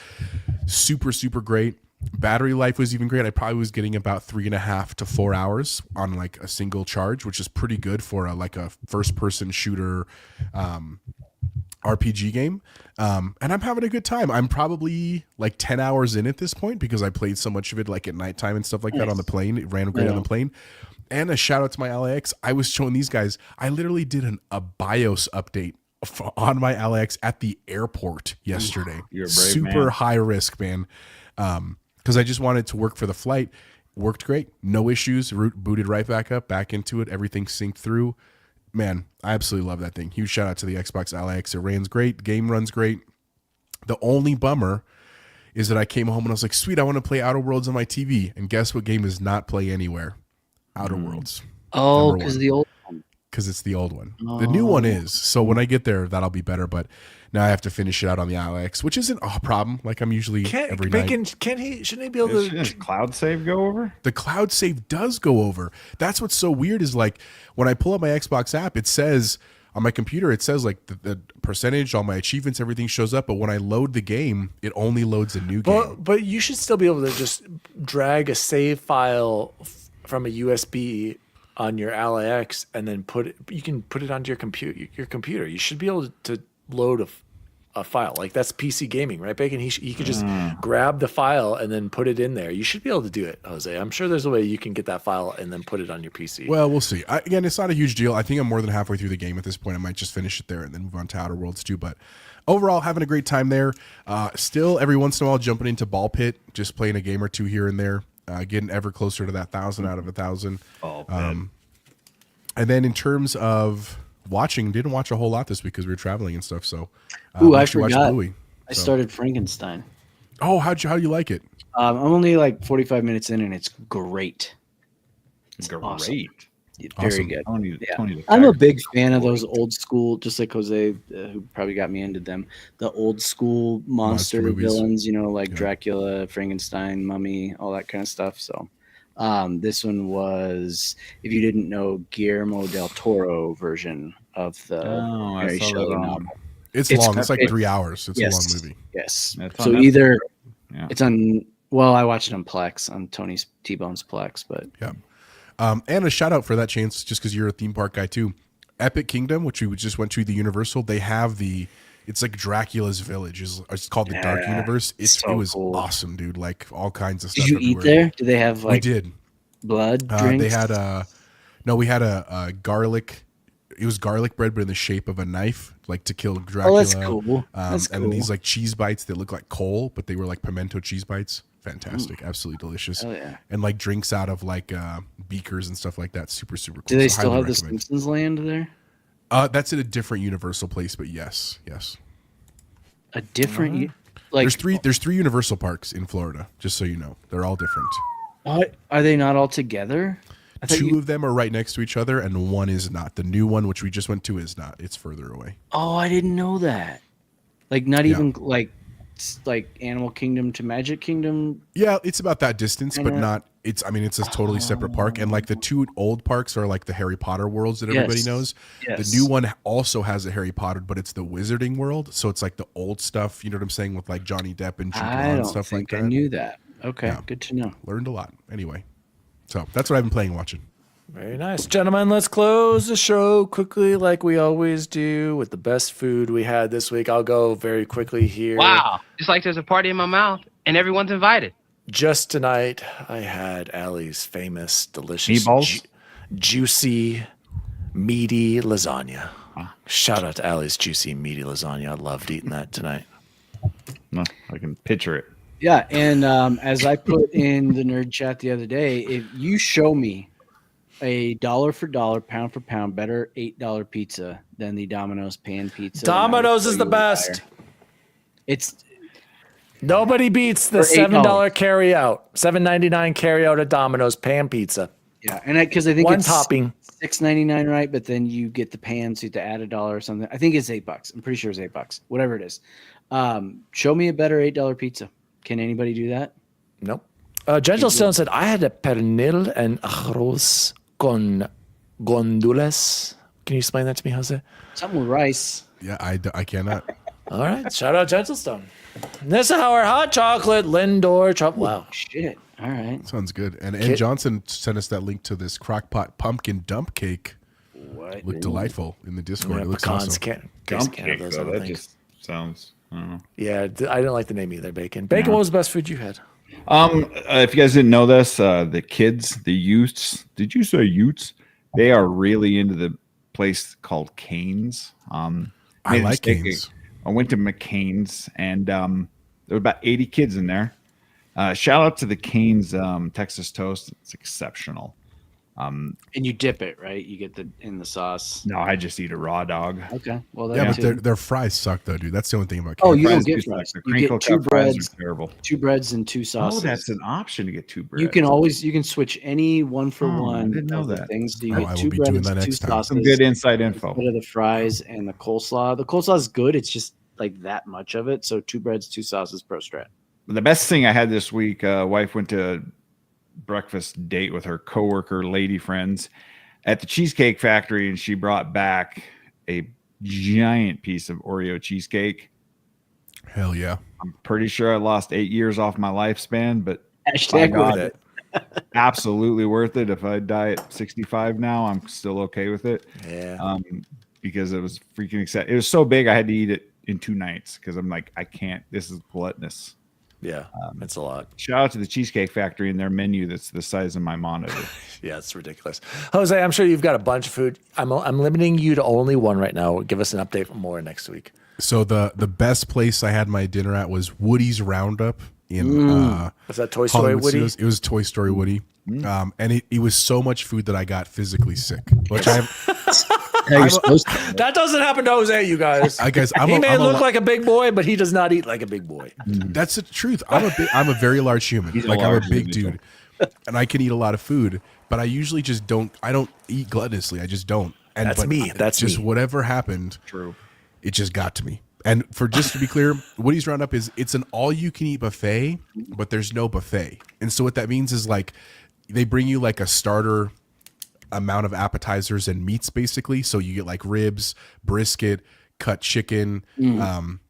Super, super great. Battery life was even great. I probably was getting about 3.5 to 4 hours on like a single charge, which is pretty good for a first-person shooter RPG game. And I'm having a good time. I'm probably like 10 hours in at this point because I played so much of it like at nighttime and stuff like that on the plane. It ran great on the plane. And a shout out to my LAX. I was showing these guys, I literally did a BIOS update on my LAX at the airport yesterday. You're a brave Super man. high risk, man. Because I just wanted to work for the flight. Worked great. No issues. Booted right back up, back into it. Everything synced through. Man, I absolutely love that thing. Huge shout out to the Xbox LAX. It runs great. Game runs great. The only bummer is that I came home and I was like, sweet, I want to play Outer Worlds on my TV. And guess what game does not play anywhere? Outer Worlds. Oh, because the old one. Because it's the old one. The new one is. So when I get there, that'll be better. But now I have to finish it out on the LX, which isn't a problem. Like I'm usually every night. Shouldn't he be able to? Does cloud save go over? The cloud save does go over. That's what's so weird is like when I pull up my Xbox app, it says on my computer, it says like the percentage, all my achievements, everything shows up. But when I load the game, it only loads a new game. But you should still be able to just drag a save file from a USB on your LAX and then you can put it onto your computer. You should be able to load a file. Like that's PC gaming, right, Bacon? He could just grab the file and then put it in there. You should be able to do it, Jose. I'm sure there's a way you can get that file and then put it on your PC. Well, we'll see. Again, it's not a huge deal. I think I'm more than halfway through the game at this point. I might just finish it there and then move on to Outer Worlds too. But overall, having a great time there. Still, every once in a while, jumping into Ball Pit, just playing a game or two here and there. Getting ever closer to that 1,000 out of 1,000. And then in terms of watching, didn't watch a whole lot this week because we were traveling and stuff. So, I forgot. Bluey, I started Frankenstein. Oh, how you like it? I'm only like 45 minutes in, and it's great. It's Great. awesome. Very Awesome. good. Tony the I'm a Tiger. big fan of those old school, just like Jose, who probably got me into them. The old school monster movies. villains, like Dracula, Frankenstein, Mummy, all that kind of stuff. So, this one was, if you didn't know, Guillermo del Toro version of the I Mary saw Shelley that on. novel. It's It's long. It's like it- 3 hours. It's Yes. a long movie. Yes. It's on So Netflix. either Yeah. it's on. Well, I watched it on Plex, on Tony's T-Bone's Plex, but Yeah. And a shout out for that chance, just because you're a theme park guy too. Epic Kingdom, which we just went to, the Universal, they have it's like Dracula's Village. It's called the Dark Universe. It was cool. awesome, dude. Like all kinds of stuff. did you eat everywhere. there? Do they have We like did. blood drinks? They had we had a garlic. It was garlic bread, but in the shape of a knife, like to kill Dracula. Oh, that's cool. That's And then these cool. like cheese bites that look like coal, but they were like pimento cheese bites. Fantastic, absolutely delicious. Hell yeah. And like drinks out of like beakers and stuff like that. Super, super cool. Do they So still highly have the recommend. Simpsons land there? That's at a different Universal place, but yes. A different, like, There's three Universal parks in Florida, just so you know. They're all different. are they not all together? I thought Two of them are right next to each other, and one is not. The new one, which we just went to, is not. It's further away. Oh, I didn't know that. Like, not Yeah. even like Animal Kingdom to Magic Kingdom. Yeah, it's about that distance, but Yeah. not. It's a totally separate park, and like the two old parks are like the Harry Potter worlds that everybody Yes. knows. Yes. The new one also has a Harry Potter, but it's the Wizarding World, so it's like the old stuff. You know what I'm saying, with like Johnny Depp and Jude Law I and don't stuff like think I that. knew that. Okay, Yeah. good to know. Learned a lot. Anyway, so that's what I've been playing and watching. Very nice. Gentlemen, let's close the show quickly like we always do with the best food we had this week. I'll go very quickly here. Wow. It's like there's a party in my mouth and everyone's invited. Just tonight, I had Allie's famous, delicious, Meatballs? juicy, meaty lasagna. Shout out to Allie's juicy, meaty lasagna. I loved eating that tonight. No, I can picture it. Yeah, and as I put in the nerd chat the other day, if you show me a dollar for dollar, pound for pound, better $8 pizza than the Domino's pan pizza, Domino's is the you a best. liar. It's Nobody beats the For $7 $8. carry out, $7.99 carry out at Domino's pan pizza. yeah, and because I think One it's topping. $6.99, right? But then you get the pan, so you have to add $1 or something. I think it's $8. I'm pretty sure it's $8. Whatever it is. Show me a better $8 pizza. Can anybody do that? Nope. Gentle Stone said, I had a pernil and arroz con gondolas. Can you explain that to me, Jose? Something with rice. Yeah, I cannot. All right. Shout out Gentle Stone. Nissauer hot chocolate, Lindor chocolate. Wow. Shit. All right. Sounds good. And Ed Johnson sent us that link to this crockpot pumpkin dump cake. What? Looked delightful in the Discord. Yeah, it looks pecans awesome. can't Dump have cake, those, I though. don't That think. just sounds. I don't know. Yeah, I didn't like the name either. Bacon. Bacon, what was the best food you had? If you guys didn't know this, the kids, the youths, did you say youths? They are really into the place called Cane's. I Made a like mistake. Cane's. I went to McCain's, and there were about 80 kids in there. Shout out to the Cane's Texas toast. It's exceptional. And you dip it, right? You get in the sauce. No, I just eat a raw dog. Okay. Well, Yeah, that but too. their fries suck though, dude. That's the only thing about Oh, Cane's. you don't Fries get do suck. fries. The You get crinkle two cut fries breads, are terrible. 2 breads and 2 sauces. Oh, that's an option to get 2 breads. You can switch any one for Oh, I one. didn't know of the that. things. So you Oh, get I will 2 be doing breads, that 2 next time. sauces. Some good inside info. Instead of the fries and the coleslaw. The coleslaw is good. It's just like that much of it. So 2 breads, 2 sauces, pro strat. The best thing I had this week, wife went to a breakfast date with her coworker lady friends at the Cheesecake Factory, and she brought back a giant piece of Oreo cheesecake. Hell yeah. I'm pretty sure I lost 8 years off my lifespan, but Hashtag God. worth it. absolutely worth it. If I die at 65 now, I'm still okay with it. Yeah. Because it was freaking exciting. It was so big, I had to eat it in 2 nights because I'm like, I can't. This is gluttonous. Yeah. It's a lot. Shout out to the Cheesecake Factory and their menu that's the size of my monitor. Yeah, it's ridiculous. Jose, I'm sure you've got a bunch of food. I'm limiting you to only one right now. Give us an update for more next week. So the best place I had my dinner at was Woody's Roundup in Was that Toy Story Hollywood Woody? Studios. It was Toy Story Woody. And it was so much food that I got physically sick, which I have. You're supposed to. That doesn't happen to Jose, you guys. I guess I'm he a, may I'm a look lo- like a big boy, but he does not eat like a big boy. That's the truth. I'm a very large human. He's a Like I'm a large big individual. dude, and I can eat a lot of food, but I usually just don't. I don't eat gluttonously. I just don't. And That's but me. That's just me. whatever happened. True. It just got to me. And for just to be clear, Woody's Roundup it's an all-you-can-eat buffet, but there's no buffet. And so what that means is like they bring you like a starter amount of appetizers and meats basically. So you get like ribs, brisket, cut chicken, and then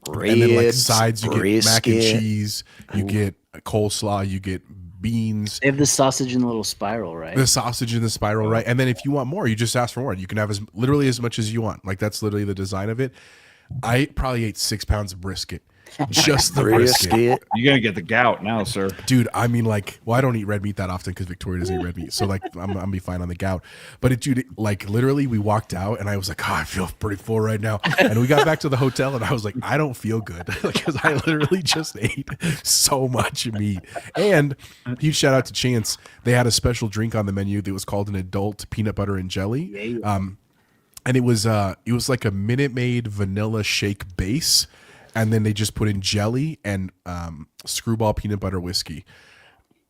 like Ribs, sides you get mac and brisket. cheese, you get a coleslaw, you get beans, They have the sausage in the little spiral, right? the sausage in the spiral, right? And then if you want more, you just ask for more. You can have literally as much as you want. Like that's literally the design of it. I probably ate 6 pounds of brisket. Just the brisket. Brisket. You're going to get the gout now, sir. Dude, I mean, like, well, I don't eat red meat that often because Victoria doesn't eat red meat. So, like, I'm gonna be fine on the gout. But dude, like, literally, we walked out and I was like, oh, I feel pretty full right now. And we got back to the hotel and I was like, I don't feel good because I literally just ate so much meat. And huge shout out to Chance. They had a special drink on the menu that was called an adult peanut butter and jelly. And it was like a Minute Maid vanilla shake base. And then they just put in jelly and Screwball peanut butter whiskey.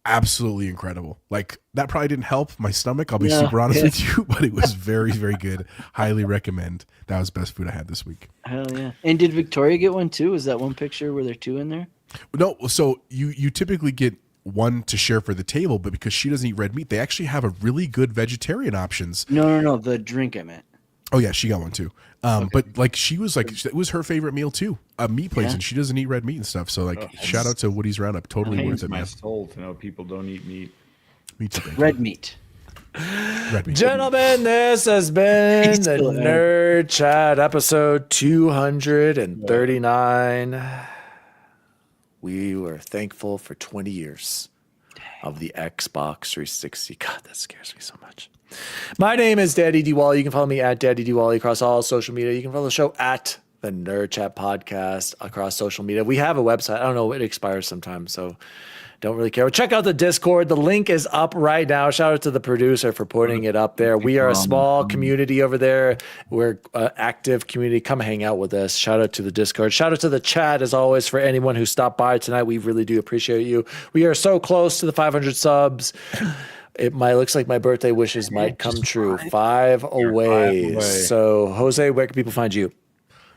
Absolutely incredible. Like that probably didn't help my stomach. I'll be super honest with you, but it was very, very good. Highly recommend. That was best food I had this week. Hell yeah! And did Victoria get one too? Is that one picture where there are 2 in there? No, so you typically get one to share for the table, but because she doesn't eat red meat, they actually have a really good vegetarian options. No. The drink I meant. Oh yeah, she got one too. But like she was like it was her favorite meal too. A meat place, and she doesn't eat red meat and stuff. So like, shout out to Woody's Roundup. Totally worth Pains it, my man. soul to know people don't eat meat. Me too. thank Red meat. you. Red meat. Gentlemen, this has been the still there. Nerd Chat episode 239. We were thankful for 20 years of the Xbox 360. God, that scares me so much. My name is Daddy D Wally. You can follow me at Daddy D Wally across all social media. You can follow the show at the Nerd Chat Podcast across social media. We have a website. I don't know, it expires sometime, so don't really care. Check out the Discord. The link is up right now. Shout out to the producer for putting it up there. We are a small community over there. We're an active community. Come hang out with us. Shout out to the Discord. Shout out to the chat, as always, for anyone who stopped by tonight. We really do appreciate you. We are so close to the 500 subs. Looks like my birthday wishes might come true. 5 away. So, Jose, where can people find you?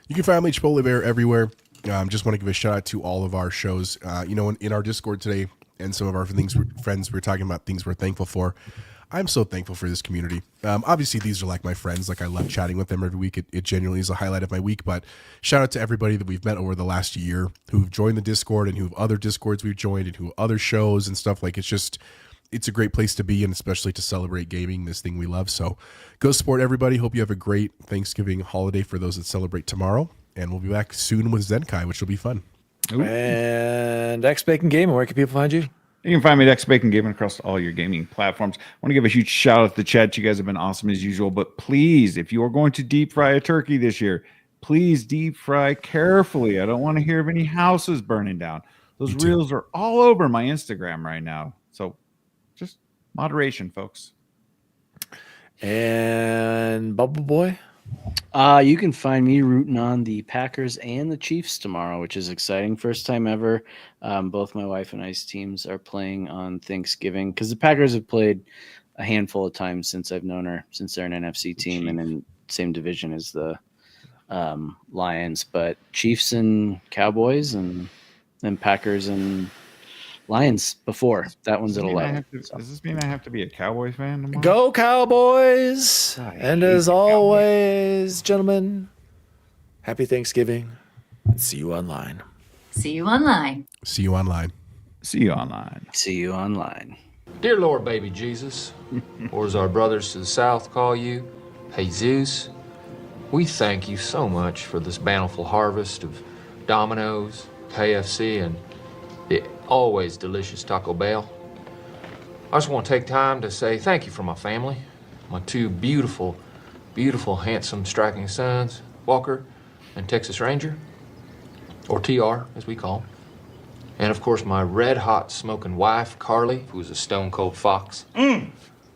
You can find me Chipotle Bear everywhere. Just want to give a shout out to all of our shows. In our Discord today and some of our friends, we're talking about things we're thankful for. I'm so thankful for this community. Obviously, these are like my friends. Like I love chatting with them every week. It genuinely is a highlight of my week. But shout out to everybody that we've met over the last year who've joined the Discord and who have other Discords we've joined and who other shows and stuff. Like it's a great place to be, and especially to celebrate gaming, this thing we love. So go support everybody. Hope you have a great Thanksgiving holiday for those that celebrate tomorrow. And we'll be back soon with Zenkai, which will be fun. And X Bacon Gaming, where can people find you? You can find me at X Bacon Gaming across all your gaming platforms. I want to give a huge shout out to the chat. You guys have been awesome as usual. But please, if you are going to deep fry a turkey this year, please deep fry carefully. I don't want to hear of any houses burning down. Those reels are all over my Instagram right now. So just moderation, folks. And Bubble Boy? You can find me rooting on the Packers and the Chiefs tomorrow, which is exciting. First time ever. Both my wife and I's teams are playing on Thanksgiving because the Packers have played a handful of times since I've known her, since they're an NFC team and in same division as the Lions. But Chiefs and Cowboys and then Packers and Lions before. That one's at 11. Does this mean I have to be a Cowboys fan tomorrow? Go Cowboys! And as always, gentlemen, happy Thanksgiving and see you online. See you online. See you online. See you online. See you online. Dear Lord, baby Jesus, or as our brothers to the south call you, Jesus, we thank you so much for this bountiful harvest of Domino's, KFC, and the always delicious Taco Bell. I just want to take time to say thank you for my family, my two beautiful, handsome, striking sons, Walker and Texas Ranger, or TR, as we call him. And of course, my red-hot smoking wife, Carly, who's a stone-cold fox, who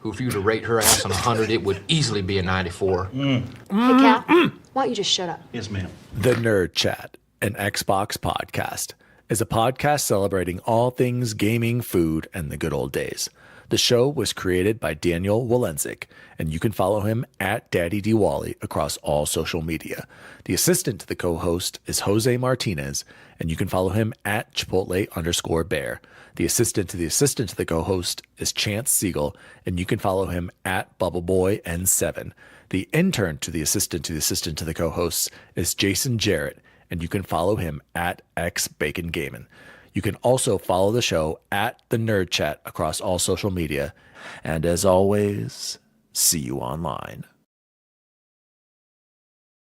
if you were to rate her ass on 100, it would easily be a 94. Hey, Cal, why don't you just shut up? Yes, ma'am. The Nerd Chat, an Xbox podcast, is a podcast celebrating all things gaming, food, and the good old days. The show was created by Daniel Walenzik, and you can follow him at Daddy Diwali across all social media. The assistant to the co-host is Jose Martinez, and you can follow him at Chipotle_bear. The assistant to the co-host is Chance Siegel, and you can follow him at BubbleBoyN7. The intern to the assistant to the co-hosts is Jason Jarrett, and you can follow him at XBaconGaming. You can also follow the show at The Nerd Chat across all social media. And as always, see you online.